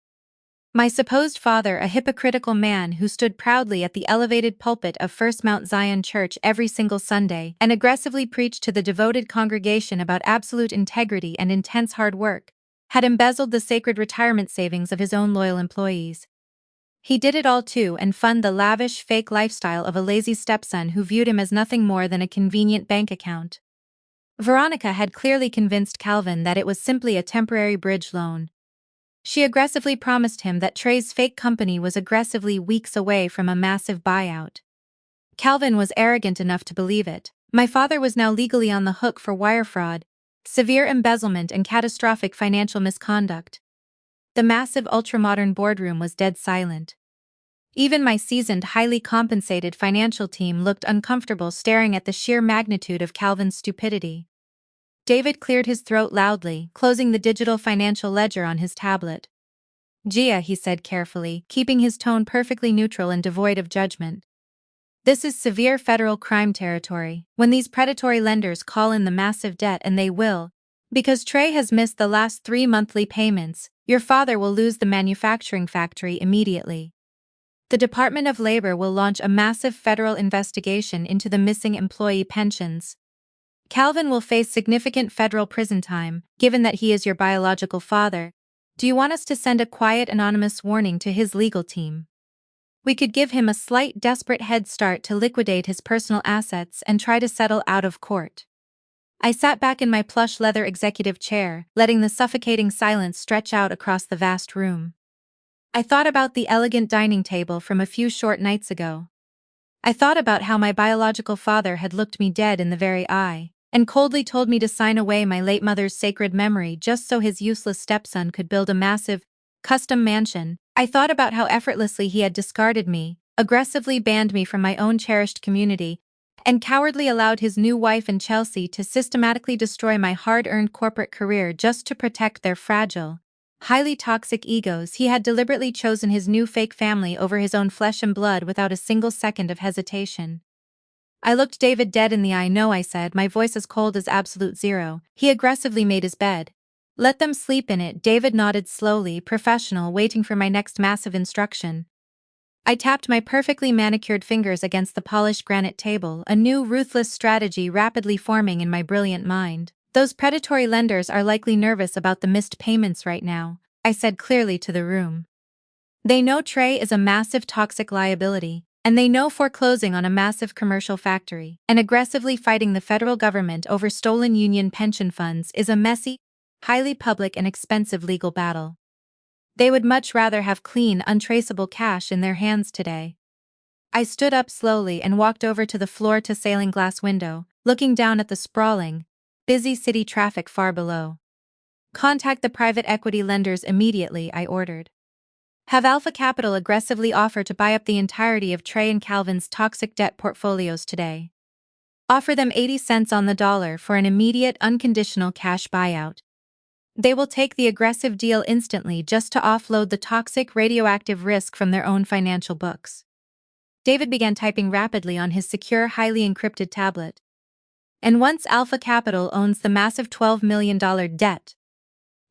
My supposed father, a hypocritical man who stood proudly at the elevated pulpit of First Mount Zion Church every single Sunday and aggressively preached to the devoted congregation about absolute integrity and intense hard work, had embezzled the sacred retirement savings of his own loyal employees. He did it all to and fund the lavish, fake lifestyle of a lazy stepson who viewed him as nothing more than a convenient bank account. Veronica had clearly convinced Calvin that it was simply a temporary bridge loan. She aggressively promised him that Trey's fake company was aggressively weeks away from a massive buyout. Calvin was arrogant enough to believe it. My father was now legally on the hook for wire fraud, severe embezzlement, and catastrophic financial misconduct. The massive ultramodern boardroom was dead silent. Even my seasoned, highly compensated financial team looked uncomfortable staring at the sheer magnitude of Calvin's stupidity. David cleared his throat loudly, closing the digital financial ledger on his tablet. "Gia," he said carefully, keeping his tone perfectly neutral and devoid of judgment. "This is severe federal crime territory. When these predatory lenders call in the massive debt, and they will, because Trey has missed the last 3 monthly payments, your father will lose the manufacturing factory immediately. The Department of Labor will launch a massive federal investigation into the missing employee pensions. Calvin will face significant federal prison time, given that he is your biological father. Do you want us to send a quiet anonymous warning to his legal team? We could give him a slight desperate head start to liquidate his personal assets and try to settle out of court." I sat back in my plush leather executive chair, letting the suffocating silence stretch out across the vast room. I thought about the elegant dining table from a few short nights ago. I thought about how my biological father had looked me dead in the very eye, and coldly told me to sign away my late mother's sacred memory just so his useless stepson could build a massive, custom mansion. I thought about how effortlessly he had discarded me, aggressively banned me from my own cherished community, and cowardly allowed his new wife and Chelsea to systematically destroy my hard-earned corporate career just to protect their fragile, highly toxic egos. He had deliberately chosen his new fake family over his own flesh and blood without a single second of hesitation. I looked David dead in the eye. "No," I said, my voice as cold as absolute zero. He aggressively made his bed. "Let them sleep in it." David nodded slowly, professional, waiting for my next massive instruction. I tapped my perfectly manicured fingers against the polished granite table, a new ruthless strategy rapidly forming in my brilliant mind. "Those predatory lenders are likely nervous about the missed payments right now," I said clearly to the room. "They know Trey is a massive toxic liability, and they know foreclosing on a massive commercial factory and aggressively fighting the federal government over stolen union pension funds is a messy, highly public and expensive legal battle. They would much rather have clean, untraceable cash in their hands today." I stood up slowly and walked over to the floor-to-ceiling glass window, looking down at the sprawling, busy city traffic far below. "Contact the private equity lenders immediately," I ordered. "Have Alpha Capital aggressively offer to buy up the entirety of Trey and Calvin's toxic debt portfolios today. Offer them 80 cents on the dollar for an immediate, unconditional cash buyout. They will take the aggressive deal instantly just to offload the toxic radioactive risk from their own financial books." David began typing rapidly on his secure, highly encrypted tablet. "And once Alpha Capital owns the massive $12 million debt?"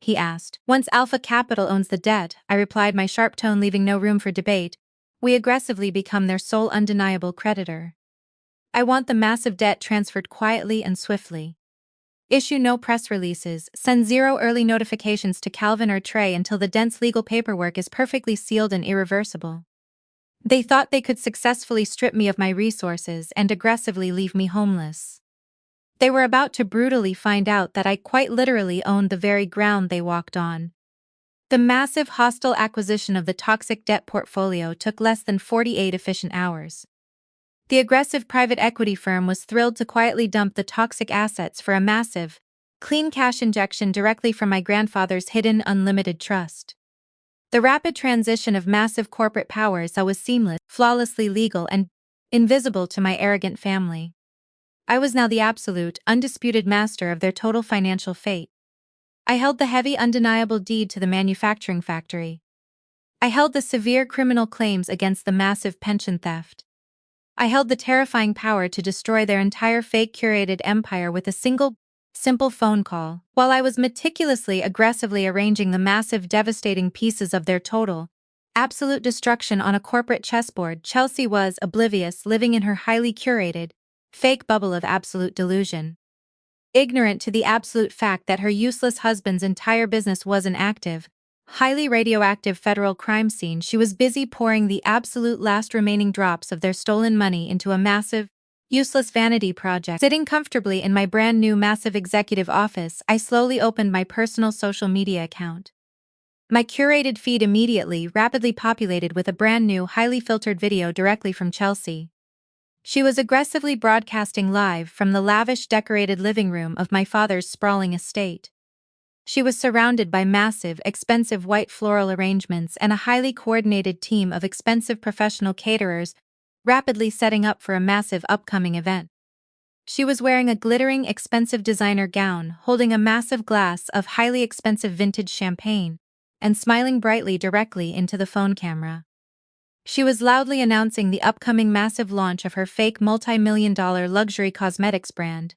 he asked. "Once Alpha Capital owns the debt," I replied, my sharp tone leaving no room for debate, "we aggressively become their sole undeniable creditor. I want the massive debt transferred quietly and swiftly. Issue no press releases, send 0 early notifications to Calvin or Trey until the dense legal paperwork is perfectly sealed and irreversible." They thought they could successfully strip me of my resources and aggressively leave me homeless. They were about to brutally find out that I quite literally owned the very ground they walked on. The massive hostile acquisition of the toxic debt portfolio took less than 48 efficient hours. The aggressive private equity firm was thrilled to quietly dump the toxic assets for a massive, clean cash injection directly from my grandfather's hidden unlimited trust. The rapid transition of massive corporate powers was seamless, flawlessly legal, and invisible to my arrogant family. I was now the absolute, undisputed master of their total financial fate. I held the heavy, undeniable deed to the manufacturing factory. I held the severe criminal claims against the massive pension theft. I held the terrifying power to destroy their entire fake curated empire with a single, simple phone call. While I was meticulously aggressively arranging the massive devastating pieces of their total, absolute destruction on a corporate chessboard, Chelsea was oblivious, living in her highly curated, fake bubble of absolute delusion. Ignorant to the absolute fact that her useless husband's entire business was an active, highly radioactive federal crime scene, she was busy pouring the absolute last remaining drops of their stolen money into a massive, useless vanity project. Sitting comfortably in my brand new massive executive office, I slowly opened my personal social media account. My curated feed immediately rapidly populated with a brand new, highly filtered video directly from Chelsea. She was aggressively broadcasting live from the lavish decorated living room of my father's sprawling estate. She was surrounded by massive, expensive white floral arrangements and a highly coordinated team of expensive professional caterers, rapidly setting up for a massive upcoming event. She was wearing a glittering, expensive designer gown, holding a massive glass of highly expensive vintage champagne, and smiling brightly directly into the phone camera. She was loudly announcing the upcoming massive launch of her fake multi-million-dollar luxury cosmetics brand.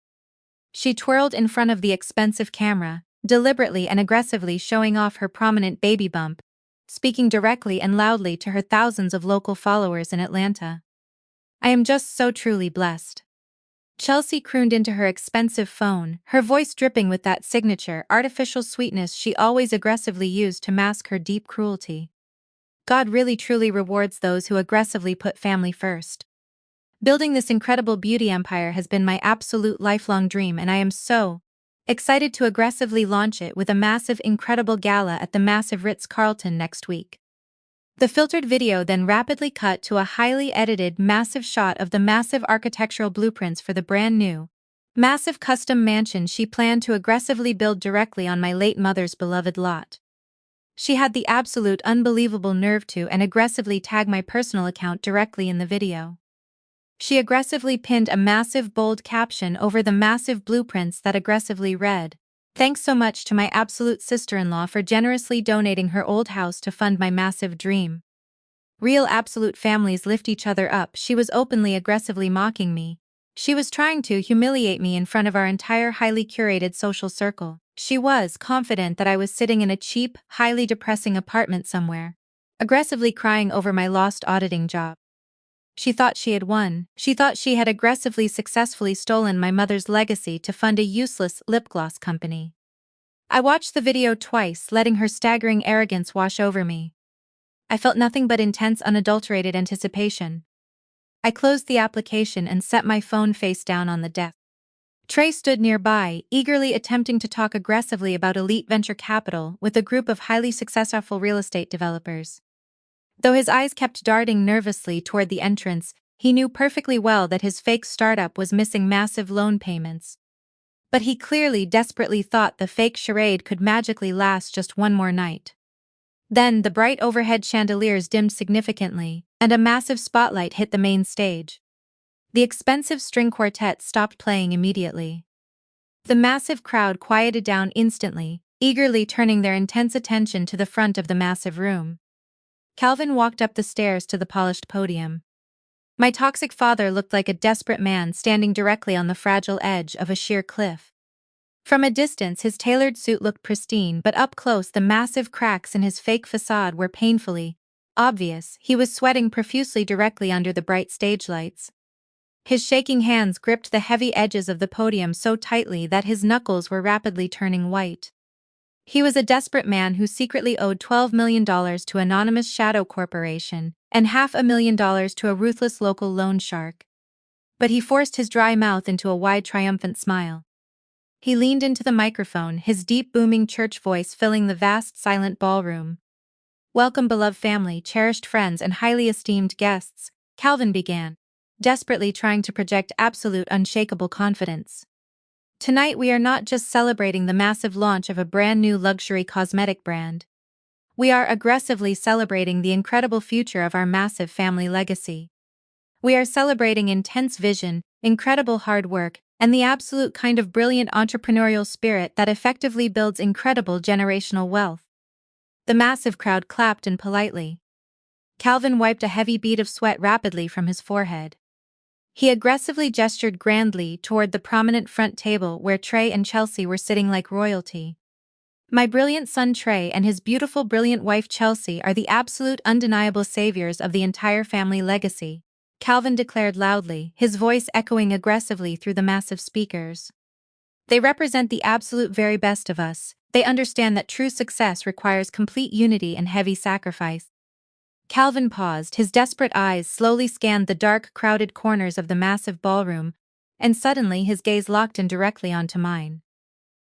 She twirled in front of the expensive camera, deliberately and aggressively showing off her prominent baby bump, speaking directly and loudly to her thousands of local followers in Atlanta. "I am just so truly blessed," Chelsea crooned into her expensive phone, her voice dripping with that signature, artificial sweetness she always aggressively used to mask her deep cruelty. "God really truly rewards those who aggressively put family first. Building this incredible beauty empire has been my absolute lifelong dream, and I am so excited to aggressively launch it with a massive, incredible gala at the massive Ritz-Carlton next week." The filtered video then rapidly cut to a highly edited, massive shot of the massive architectural blueprints for the brand new, massive custom mansion she planned to aggressively build directly on my late mother's beloved lot. She had the absolute unbelievable nerve to and aggressively tag my personal account directly in the video. She aggressively pinned a massive bold caption over the massive blueprints that aggressively read, "Thanks so much to my absolute sister-in-law for generously donating her old house to fund my massive dream. Real absolute families lift each other up." She was openly aggressively mocking me. She was trying to humiliate me in front of our entire highly curated social circle. She was confident that I was sitting in a cheap, highly depressing apartment somewhere, aggressively crying over my lost auditing job. She thought she had won. She thought she had aggressively successfully stolen my mother's legacy to fund a useless lip gloss company. I watched the video twice, letting her staggering arrogance wash over me. I felt nothing but intense, unadulterated anticipation. I closed the application and set my phone face down on the desk. Trey stood nearby, eagerly attempting to talk aggressively about elite venture capital with a group of highly successful real estate developers. Though his eyes kept darting nervously toward the entrance, he knew perfectly well that his fake startup was missing massive loan payments. But he clearly desperately thought the fake charade could magically last just one more night. Then the bright overhead chandeliers dimmed significantly, and a massive spotlight hit the main stage. The expensive string quartet stopped playing immediately. The massive crowd quieted down instantly, eagerly turning their intense attention to the front of the massive room. Calvin walked up the stairs to the polished podium. My toxic father looked like a desperate man standing directly on the fragile edge of a sheer cliff. From a distance his tailored suit looked pristine, but up close the massive cracks in his fake facade were painfully obvious. He was sweating profusely directly under the bright stage lights. His shaking hands gripped the heavy edges of the podium so tightly that his knuckles were rapidly turning white. He was a desperate man who secretly owed $12 million to anonymous shadow corporation and $500,000 to a ruthless local loan shark. But he forced his dry mouth into a wide triumphant smile. He leaned into the microphone, his deep booming church voice filling the vast silent ballroom. "Welcome, beloved family, cherished friends and highly esteemed guests," Calvin began, desperately trying to project absolute unshakable confidence. "Tonight we are not just celebrating the massive launch of a brand new luxury cosmetic brand. We are aggressively celebrating the incredible future of our massive family legacy. We are celebrating intense vision, incredible hard work, and the absolute kind of brilliant entrepreneurial spirit that effectively builds incredible generational wealth." The massive crowd clapped and politely. Calvin wiped a heavy bead of sweat rapidly from his forehead. He aggressively gestured grandly toward the prominent front table where Trey and Chelsea were sitting like royalty. My brilliant son Trey and his beautiful brilliant wife Chelsea are the absolute undeniable saviors of the entire family legacy, Calvin declared loudly, his voice echoing aggressively through the massive speakers. They represent the absolute very best of us. They understand that true success requires complete unity and heavy sacrifice. Calvin paused, his desperate eyes slowly scanned the dark, crowded corners of the massive ballroom, and suddenly his gaze locked in directly onto mine.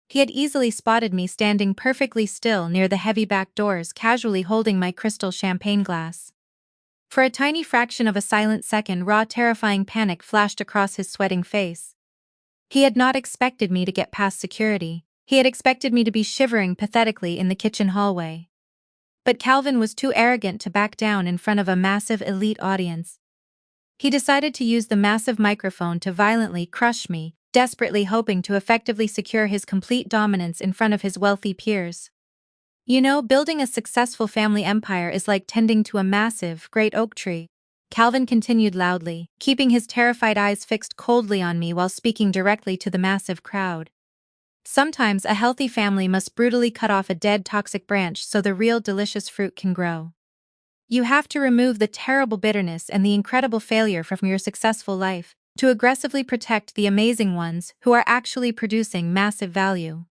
He had easily spotted me standing perfectly still near the heavy back doors, casually holding my crystal champagne glass. For a tiny fraction of a silent second, raw, terrifying panic flashed across his sweating face. He had not expected me to get past security. He had expected me to be shivering pathetically in the kitchen hallway. But Calvin was too arrogant to back down in front of a massive elite audience. He decided to use the massive microphone to violently crush me, desperately hoping to effectively secure his complete dominance in front of his wealthy peers. You know, building a successful family empire is like tending to a massive, great oak tree. Calvin continued loudly, keeping his terrified eyes fixed coldly on me while speaking directly to the massive crowd. Sometimes a healthy family must brutally cut off a dead toxic branch so the real delicious fruit can grow. You have to remove the terrible bitterness and the incredible failure from your successful life to aggressively protect the amazing ones who are actually producing massive value.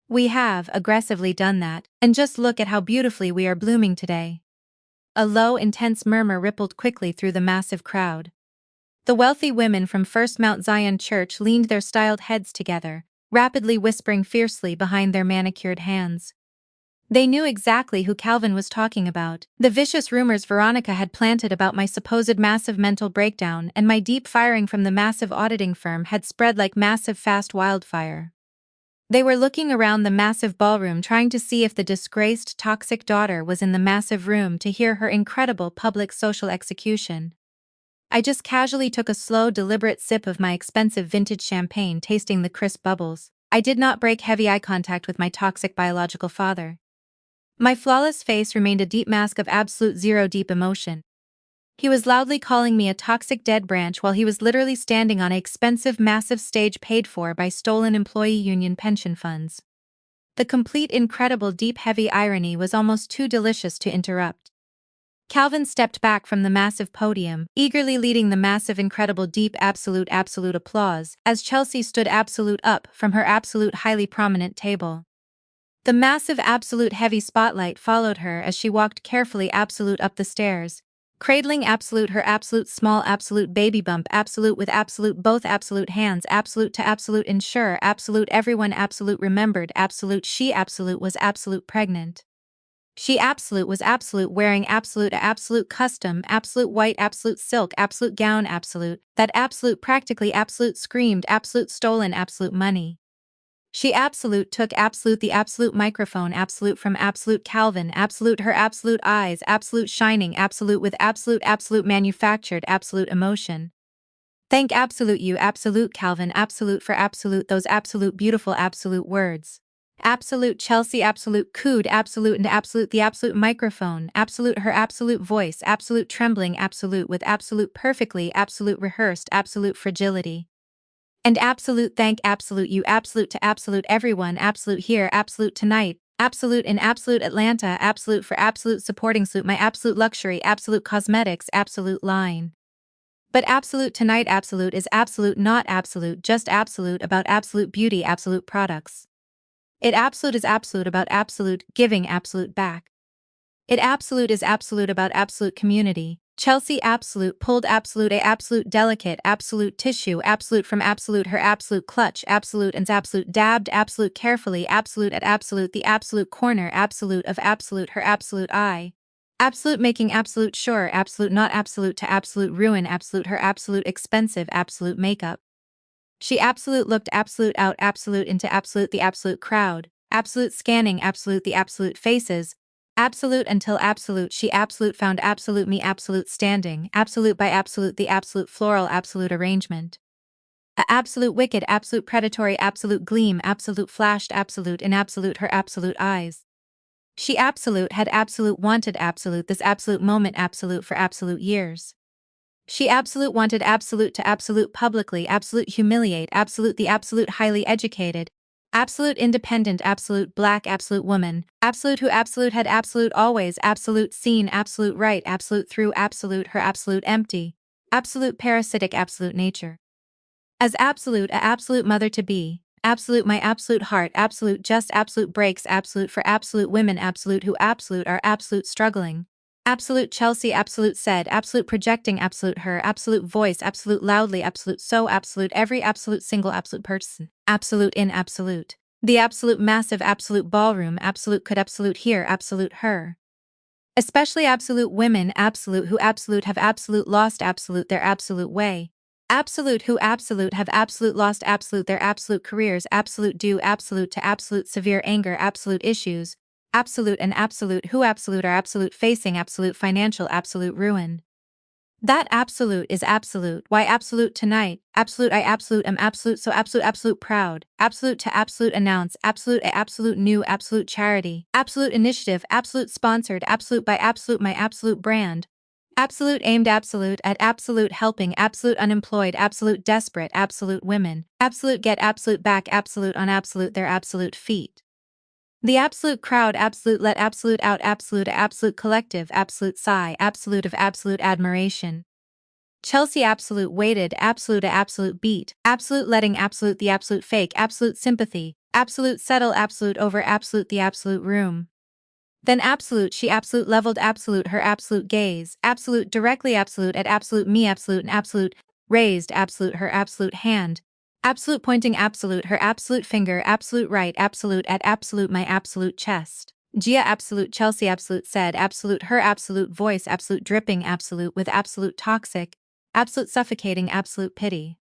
We have aggressively done that, and just look at how beautifully we are blooming today. A low, intense murmur rippled quickly through the massive crowd. The wealthy women from First Mount Zion Church leaned their styled heads together, rapidly whispering fiercely behind their manicured hands. They knew exactly who Calvin was talking about. The vicious rumors Veronica had planted about my supposed massive mental breakdown and my deep firing from the massive auditing firm had spread like massive fast wildfire. They were looking around the massive ballroom trying to see if the disgraced toxic daughter was in the massive room to hear her incredible public social execution. I just casually took a slow, deliberate sip of my expensive vintage champagne, tasting the crisp bubbles. I did not break heavy eye contact with my toxic biological father. My flawless face remained a deep mask of absolute zero deep emotion. He was loudly calling me a toxic dead branch while he was literally standing on an expensive massive stage paid for by stolen employee union pension funds. The complete incredible deep heavy irony was almost too delicious to interrupt. Calvin stepped back from the massive podium, eagerly leading the massive incredible deep absolute applause, as Chelsea stood absolute up from her absolute highly prominent table. The massive absolute heavy spotlight followed her as she walked carefully absolute up the stairs, cradling absolute her absolute small absolute baby bump absolute with absolute both absolute hands absolute to absolute ensure absolute everyone absolute remembered absolute she absolute was absolute pregnant. She absolute was absolute wearing absolute custom absolute white absolute silk absolute gown absolute, that absolute practically absolute screamed absolute stolen absolute money. She absolute took absolute the absolute microphone absolute from absolute Calvin absolute her absolute eyes absolute shining absolute with absolute manufactured absolute emotion. Thank absolute you absolute Calvin absolute for absolute those absolute beautiful absolute words. Absolute Chelsea absolute cooed absolute and absolute the absolute microphone absolute her absolute voice absolute trembling absolute with absolute perfectly absolute rehearsed absolute fragility. And absolute thank absolute you absolute to absolute everyone absolute here absolute tonight absolute in absolute Atlanta absolute for absolute supporting salute my absolute luxury absolute cosmetics absolute line. But absolute tonight absolute is absolute not absolute just absolute about absolute beauty absolute products. It absolute is absolute about absolute giving absolute back. It absolute is absolute about absolute community. Chelsea absolute pulled absolute a absolute delicate absolute tissue absolute from absolute her absolute clutch absolute and absolute dabbed absolute carefully absolute at absolute the absolute corner absolute of absolute her absolute eye. Absolute making absolute sure absolute not absolute to absolute ruin absolute her absolute expensive absolute makeup. She absolute looked absolute out absolute into absolute the absolute crowd, absolute scanning absolute the absolute faces, absolute until absolute she absolute found absolute me absolute standing absolute by absolute the absolute floral absolute arrangement. A absolute wicked absolute predatory absolute gleam absolute flashed absolute in absolute her absolute eyes. She absolute had absolute wanted absolute this absolute moment absolute for absolute years. She absolute wanted absolute to absolute publicly, absolute humiliate, absolute the absolute highly educated, absolute independent, absolute black, absolute woman, absolute who absolute had absolute always, absolute seen, absolute right, absolute through, absolute her, absolute empty, absolute parasitic, absolute nature. As absolute, a absolute mother to be, absolute my absolute heart, absolute just, absolute breaks, absolute for absolute women, absolute who absolute are absolute struggling. Absolute Chelsea, absolute said, absolute projecting, absolute her, absolute voice, absolute loudly, absolute so, absolute every, absolute single, absolute person, absolute in, absolute. The absolute massive, absolute ballroom, absolute could, absolute here, absolute her. Especially absolute women, absolute who absolute have absolute lost absolute their absolute way. Absolute who absolute have absolute lost absolute their absolute careers, absolute due absolute to absolute severe anger, absolute issues, absolute and absolute who absolute are absolute facing absolute financial absolute ruin. That absolute is absolute. Why absolute tonight? Absolute I absolute am absolute so absolute absolute proud. Absolute to absolute announce. Absolute a absolute new absolute charity. Absolute initiative. Absolute sponsored. Absolute by absolute my absolute brand. Absolute aimed absolute at absolute helping absolute unemployed absolute desperate absolute women. Absolute get absolute back absolute on absolute their absolute feet. The absolute crowd, absolute let absolute out, absolute collective, absolute sigh, absolute of absolute admiration. Chelsea absolute weighted, absolute a absolute beat, absolute letting absolute the absolute fake, absolute sympathy, absolute settle, absolute over, absolute the absolute room. Then absolute she absolute leveled absolute her absolute gaze, absolute directly absolute at absolute me absolute and absolute, raised absolute her absolute hand. Absolute pointing absolute her absolute finger absolute right absolute at absolute my absolute chest. Gia absolute Chelsea absolute said absolute her absolute voice absolute dripping absolute with absolute toxic, absolute suffocating absolute pity.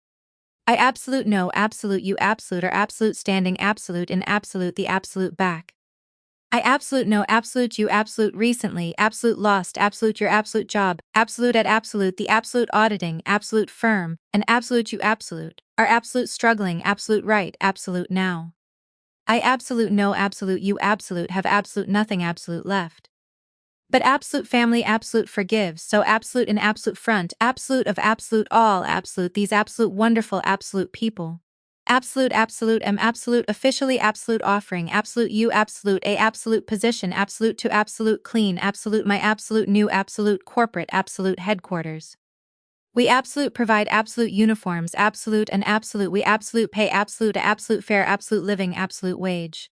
I absolute know absolute you absolute are absolute standing absolute in absolute the absolute back. I absolute know absolute you absolute recently absolute lost absolute your absolute job absolute at absolute the absolute auditing absolute firm and absolute you absolute are absolute struggling absolute right absolute now. I absolute know absolute you absolute have absolute nothing absolute left. But absolute family absolute forgives so absolute in absolute front absolute of absolute all absolute these absolute wonderful absolute people. Absolute absolute am absolute officially absolute offering absolute you absolute a absolute position absolute to absolute clean absolute my absolute new absolute corporate absolute headquarters. We absolute provide absolute uniforms absolute and absolute we absolute pay absolute to absolute fair absolute living absolute wage.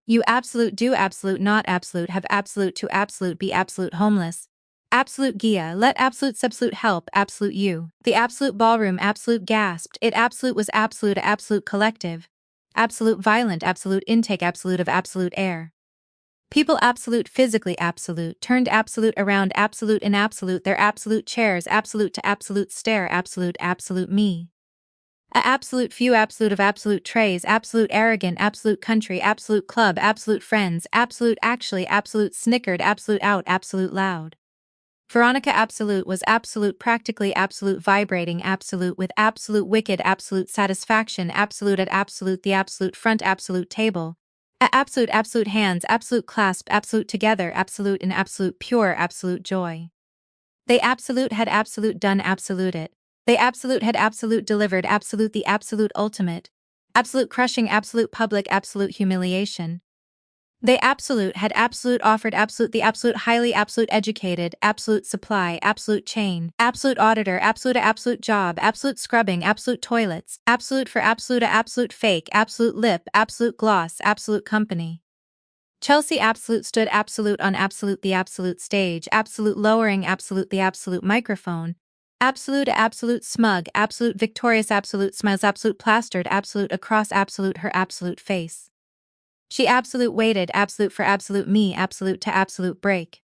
You absolute do absolute not absolute have absolute to absolute be absolute homeless. Absolute Gia let absolute subsolute help absolute you. The absolute ballroom absolute gasped it absolute was absolute collective. Absolute violent absolute intake absolute of absolute air. People absolute physically absolute turned absolute around absolute in absolute their absolute chairs absolute to absolute stare absolute me. A absolute few absolute of absolute trays absolute arrogant absolute country absolute club absolute friends absolute actually absolute snickered absolute out absolute loud. Veronica absolute was absolute practically absolute vibrating absolute with absolute wicked absolute satisfaction absolute at absolute the absolute front absolute table. A absolute hands absolute clasp absolute together absolute in absolute pure absolute joy. They absolute had absolute done absolute it. They absolute had absolute delivered absolute the absolute ultimate. Absolute crushing absolute public absolute humiliation. They absolute had absolute offered absolute the absolute highly absolute educated absolute supply absolute chain absolute auditor absolute job absolute scrubbing absolute toilets absolute for absolute fake absolute lip absolute gloss absolute company. Chelsea absolute stood absolute on absolute the absolute stage absolute lowering absolute the absolute microphone. Absolute smug absolute victorious absolute smiles absolute plastered absolute across absolute her absolute face. She absolute waited absolute for absolute me absolute to absolute break.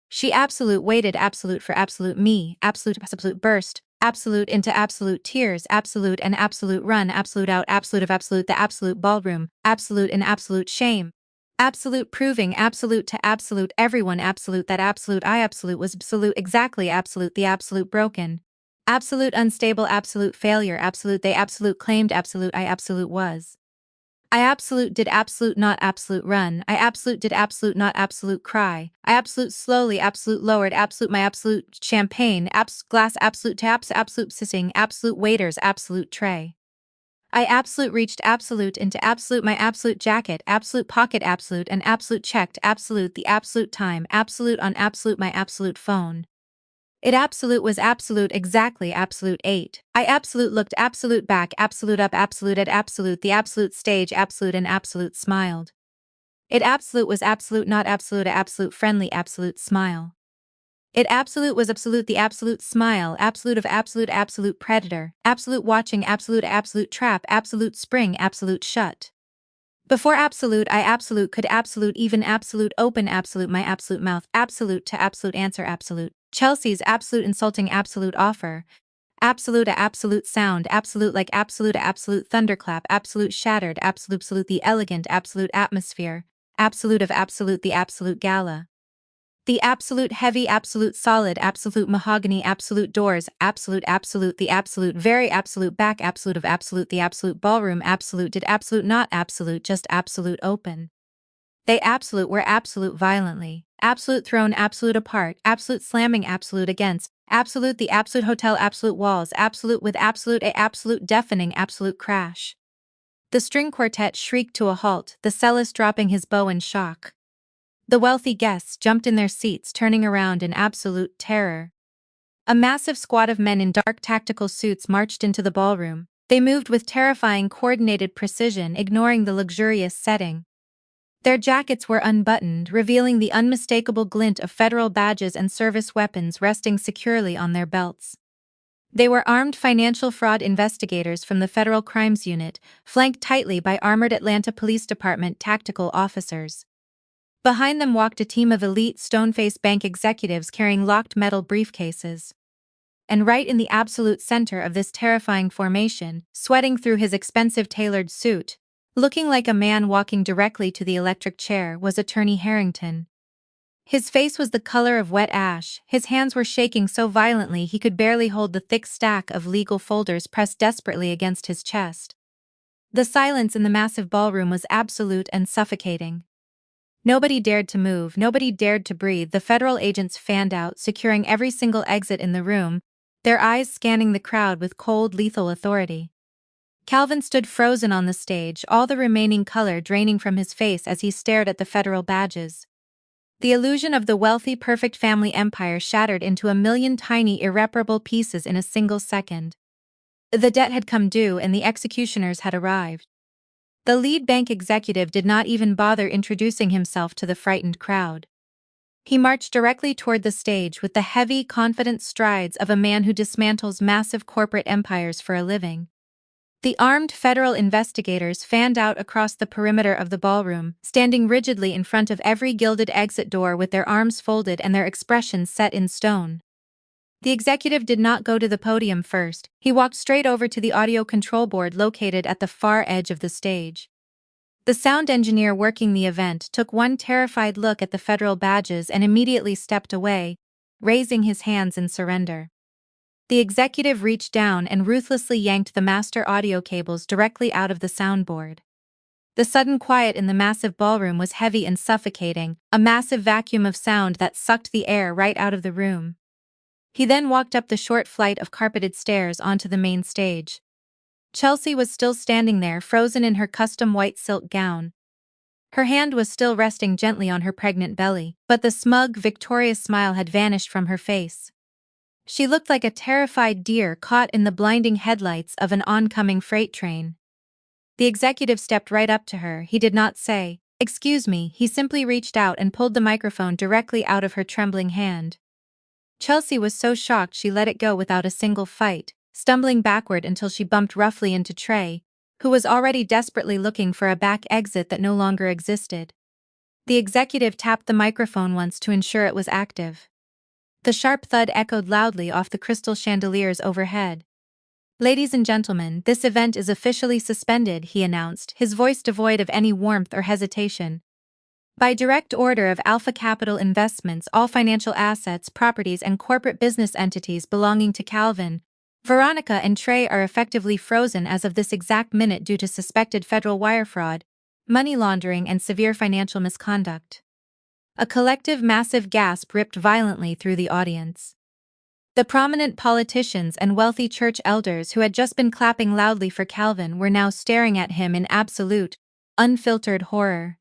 She absolute waited absolute for absolute me absolute burst absolute into absolute tears absolute and absolute run absolute out absolute of absolute the absolute ballroom absolute in absolute shame. Absolute proving absolute to absolute everyone absolute that absolute I absolute was absolute exactly absolute the absolute broken. Absolute unstable absolute failure absolute they absolute claimed absolute I absolute was. I absolute did absolute not absolute run. I absolute did absolute not absolute cry. I absolute slowly absolute lowered absolute my absolute champagne glass absolute taps absolute sitting absolute waiters absolute tray. I absolute reached absolute into absolute my absolute jacket absolute pocket absolute and absolute checked absolute the absolute time absolute on absolute my absolute phone. It absolute was absolute exactly absolute 8. I absolute looked absolute back absolute up absolute at absolute the absolute stage absolute and absolute smiled. It absolute was absolute not absolute a absolute friendly absolute smile. It absolute was absolute the absolute smile absolute of absolute absolute predator absolute watching absolute absolute trap absolute spring absolute shut. Before absolute I absolute could absolute even absolute open absolute my absolute mouth absolute to absolute answer absolute. Chelsea's absolute insulting absolute offer. Absolute a absolute sound absolute like absolute a absolute thunderclap absolute shattered absolute the elegant absolute atmosphere. Absolute of absolute the absolute gala. The absolute heavy absolute solid absolute mahogany absolute doors absolute the absolute very absolute back absolute of absolute the absolute ballroom absolute did absolute not absolute just absolute open. They absolute were absolute violently, absolute thrown absolute apart, absolute slamming absolute against, absolute the absolute hotel absolute walls absolute with absolute a absolute deafening absolute crash. The string quartet shrieked to a halt, the cellist dropping his bow in shock. The wealthy guests jumped in their seats turning around in absolute terror. A massive squad of men in dark tactical suits marched into the ballroom. They moved with terrifying coordinated precision ignoring the luxurious setting. Their jackets were unbuttoned, revealing the unmistakable glint of federal badges and service weapons resting securely on their belts. They were armed financial fraud investigators from the Federal Crimes Unit, flanked tightly by armored Atlanta Police Department tactical officers. Behind them walked a team of elite stone-faced bank executives carrying locked metal briefcases. And right in the absolute center of this terrifying formation, sweating through his expensive tailored suit, looking like a man walking directly to the electric chair, was Attorney Harrington. His face was the color of wet ash, his hands were shaking so violently he could barely hold the thick stack of legal folders pressed desperately against his chest. The silence in the massive ballroom was absolute and suffocating. Nobody dared to move, nobody dared to breathe. The federal agents fanned out, securing every single exit in the room, their eyes scanning the crowd with cold, lethal authority. Calvin stood frozen on the stage, all the remaining color draining from his face as he stared at the federal badges. The illusion of the wealthy, perfect family empire shattered into a million tiny, irreparable pieces in a single second. The debt had come due and the executioners had arrived. The lead bank executive did not even bother introducing himself to the frightened crowd. He marched directly toward the stage with the heavy, confident strides of a man who dismantles massive corporate empires for a living. The armed federal investigators fanned out across the perimeter of the ballroom, standing rigidly in front of every gilded exit door with their arms folded and their expressions set in stone. The executive did not go to the podium first, he walked straight over to the audio control board located at the far edge of the stage. The sound engineer working the event took one terrified look at the federal badges and immediately stepped away, raising his hands in surrender. The executive reached down and ruthlessly yanked the master audio cables directly out of the soundboard. The sudden quiet in the massive ballroom was heavy and suffocating, a massive vacuum of sound that sucked the air right out of the room. He then walked up the short flight of carpeted stairs onto the main stage. Chelsea was still standing there, frozen in her custom white silk gown. Her hand was still resting gently on her pregnant belly, but the smug, victorious smile had vanished from her face. She looked like a terrified deer caught in the blinding headlights of an oncoming freight train. The executive stepped right up to her. He did not say, "Excuse me," he simply reached out and pulled the microphone directly out of her trembling hand. Chelsea was so shocked she let it go without a single fight, stumbling backward until she bumped roughly into Trey, who was already desperately looking for a back exit that no longer existed. The executive tapped the microphone once to ensure it was active. The sharp thud echoed loudly off the crystal chandeliers overhead. "Ladies and gentlemen, this event is officially suspended," he announced, his voice devoid of any warmth or hesitation. "By direct order of Alpha Capital Investments, all financial assets, properties and corporate business entities belonging to Calvin, Veronica and Trey are effectively frozen as of this exact minute due to suspected federal wire fraud, money laundering, and severe financial misconduct. A collective massive gasp ripped violently through the audience. The prominent politicians and wealthy church elders who had just been clapping loudly for Calvin were now staring at him in absolute, unfiltered horror.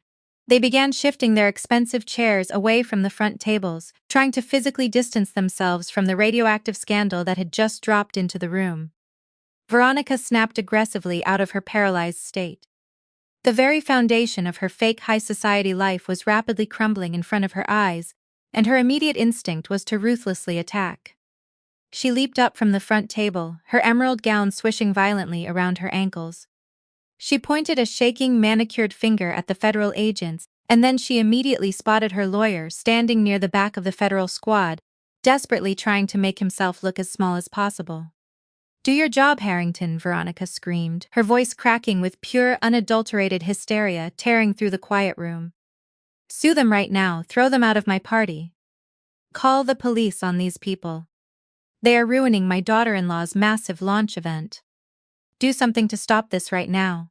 They began shifting their expensive chairs away from the front tables, trying to physically distance themselves from the radioactive scandal that had just dropped into the room. Veronica snapped aggressively out of her paralyzed state. The very foundation of her fake high society life was rapidly crumbling in front of her eyes, and her immediate instinct was to ruthlessly attack. She leaped up from the front table, her emerald gown swishing violently around her ankles. She pointed a shaking manicured finger at the federal agents, and then she immediately spotted her lawyer standing near the back of the federal squad, desperately trying to make himself look as small as possible. "Do your job, Harrington," Veronica screamed, her voice cracking with pure, unadulterated hysteria tearing through the quiet room. "Sue them right now, throw them out of my party. Call the police on these people. They are ruining my daughter-in-law's massive launch event. Do something to stop this right now."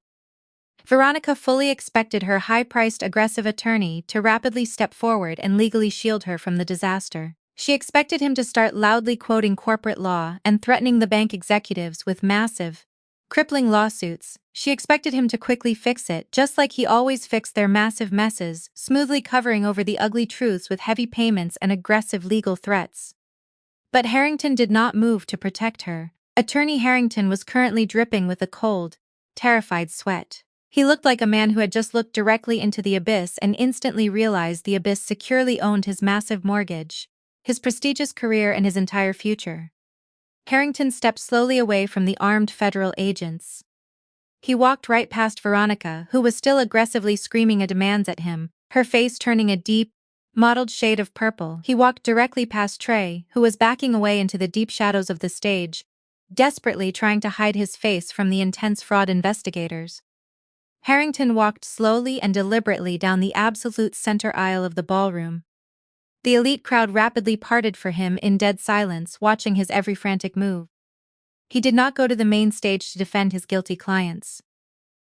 Veronica fully expected her high-priced aggressive attorney to rapidly step forward and legally shield her from the disaster. She expected him to start loudly quoting corporate law and threatening the bank executives with massive, crippling lawsuits. She expected him to quickly fix it, just like he always fixed their massive messes, smoothly covering over the ugly truths with heavy payments and aggressive legal threats. But Harrington did not move to protect her. Attorney Harrington was currently dripping with a cold, terrified sweat. He looked like a man who had just looked directly into the abyss and instantly realized the abyss securely owned his massive mortgage, his prestigious career, and his entire future. Harrington stepped slowly away from the armed federal agents. He walked right past Veronica, who was still aggressively screaming demands at him, her face turning a deep, mottled shade of purple. He walked directly past Trey, who was backing away into the deep shadows of the stage, desperately trying to hide his face from the intense fraud investigators. Harrington walked slowly and deliberately down the absolute center aisle of the ballroom. The elite crowd rapidly parted for him in dead silence, watching his every frantic move. He did not go to the main stage to defend his guilty clients.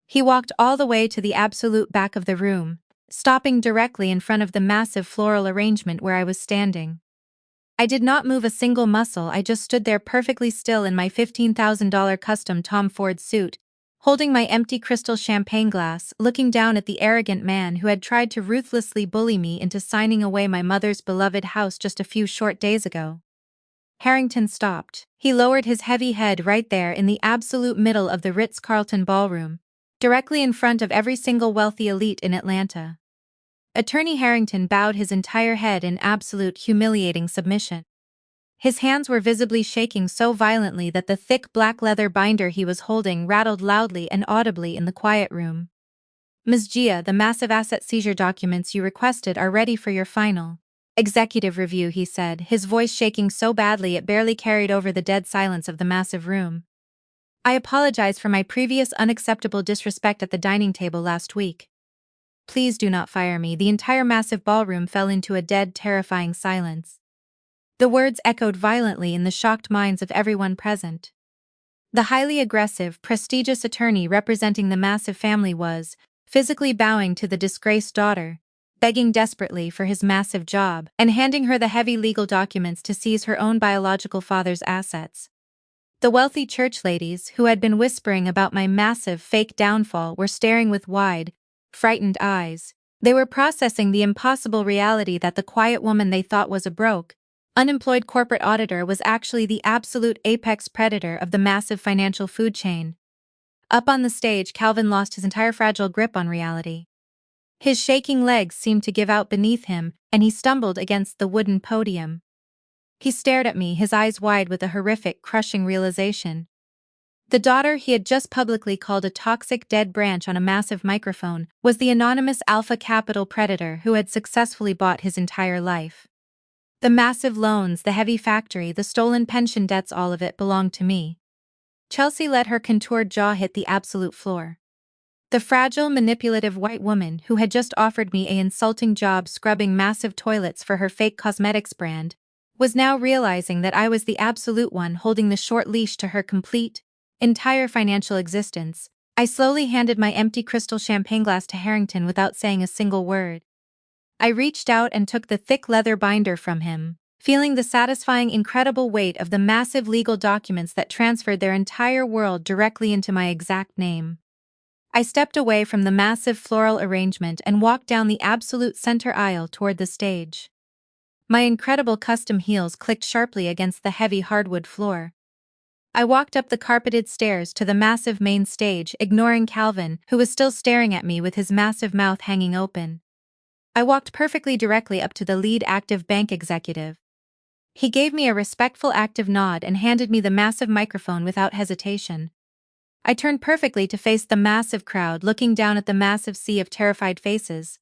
He walked all the way to the absolute back of the room, stopping directly in front of the massive floral arrangement where I was standing. I did not move a single muscle. I just stood there perfectly still in my $15,000 custom Tom Ford suit, holding my empty crystal champagne glass, looking down at the arrogant man who had tried to ruthlessly bully me into signing away my mother's beloved house just a few short days ago. Harrington stopped. He lowered his heavy head right there in the absolute middle of the Ritz-Carlton ballroom, directly in front of every single wealthy elite in Atlanta. Attorney Harrington bowed his entire head in absolute humiliating submission. His hands were visibly shaking so violently that the thick black leather binder he was holding rattled loudly and audibly in the quiet room. "Ms. Gia, the massive asset seizure documents you requested are ready for your final executive review," he said, his voice shaking so badly it barely carried over the dead silence of the massive room. "I apologize for my previous unacceptable disrespect at the dining table last week. Please do not fire me." The entire massive ballroom fell into a dead, terrifying silence. The words echoed violently in the shocked minds of everyone present. The highly aggressive, prestigious attorney representing the massive family was, physically bowing to the disgraced daughter, begging desperately for his massive job, and handing her the heavy legal documents to seize her own biological father's assets. The wealthy church ladies, who had been whispering about my massive fake downfall, were staring with wide, frightened eyes. They were processing the impossible reality that the quiet woman they thought was a broke, unemployed corporate auditor was actually the absolute apex predator of the massive financial food chain. Up on the stage, Calvin lost his entire fragile grip on reality. His shaking legs seemed to give out beneath him, and he stumbled against the wooden podium. He stared at me, his eyes wide with a horrific, crushing realization. The daughter he had just publicly called a toxic dead branch on a massive microphone was the anonymous alpha capital predator who had successfully bought his entire life. The massive loans, the heavy factory, the stolen pension debts, all of it belonged to me. Chelsea let her contoured jaw hit the absolute floor. The fragile, manipulative white woman who had just offered me an insulting job scrubbing massive toilets for her fake cosmetics brand was now realizing that I was the absolute one holding the short leash to her entire financial existence. I slowly handed my empty crystal champagne glass to Harrington without saying a single word. I reached out and took the thick leather binder from him, feeling the satisfying, incredible weight of the massive legal documents that transferred their entire world directly into my exact name. I stepped away from the massive floral arrangement and walked down the absolute center aisle toward the stage. My incredible custom heels clicked sharply against the heavy hardwood floor. I walked up the carpeted stairs to the massive main stage, ignoring Calvin, who was still staring at me with his massive mouth hanging open. I walked perfectly directly up to the lead active bank executive. He gave me a respectful active nod and handed me the massive microphone without hesitation. I turned perfectly to face the massive crowd, looking down at the massive sea of terrified faces.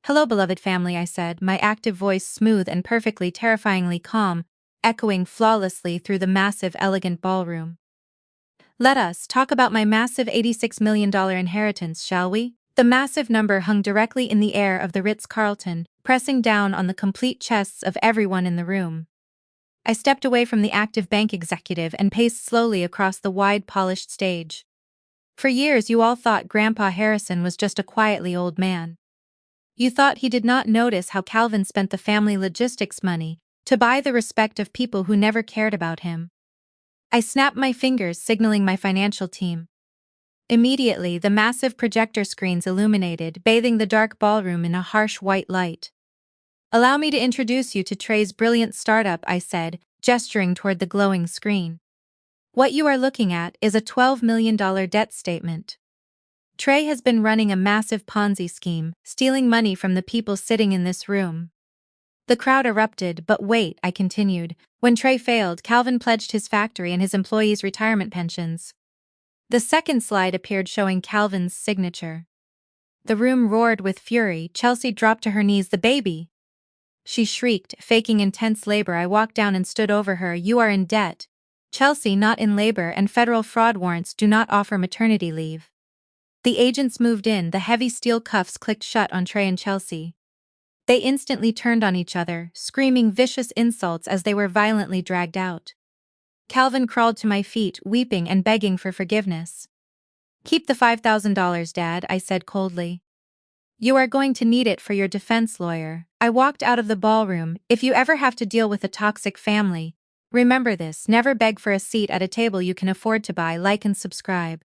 "Hello, beloved family," I said, my active voice smooth and perfectly terrifyingly calm, echoing flawlessly through the massive, elegant ballroom. "Let us talk about my massive $86 million inheritance, shall we?" The massive number hung directly in the air of the Ritz-Carlton, pressing down on the complete chests of everyone in the room. I stepped away from the active bank executive and paced slowly across the wide, polished stage. For years you all thought Grandpa Harrison was just a quietly old man. You thought he did not notice how Calvin spent the family logistics money to buy the respect of people who never cared about him. I snapped my fingers, signaling my financial team. Immediately, the massive projector screens illuminated, bathing the dark ballroom in a harsh white light. "Allow me to introduce you to Trey's brilliant startup," I said, gesturing toward the glowing screen. "What you are looking at is a $12 million debt statement. Trey has been running a massive Ponzi scheme, stealing money from the people sitting in this room." The crowd erupted, but wait, I continued. "When Trey failed, Calvin pledged his factory and his employees' retirement pensions." The second slide appeared, showing Calvin's signature. The room roared with fury. Chelsea dropped to her knees. "The baby!" she shrieked, faking intense labor. I walked down and stood over her. "You are in debt, Chelsea, not in labor, and federal fraud warrants do not offer maternity leave." The agents moved in. The heavy steel cuffs clicked shut on Trey and Chelsea. They instantly turned on each other, screaming vicious insults as they were violently dragged out. Calvin crawled to my feet, weeping and begging for forgiveness. "Keep the $5,000, Dad," I said coldly. "You are going to need it for your defense lawyer." I walked out of the ballroom. If you ever have to deal with a toxic family, remember this: never beg for a seat at a table you can afford to buy. Like and subscribe.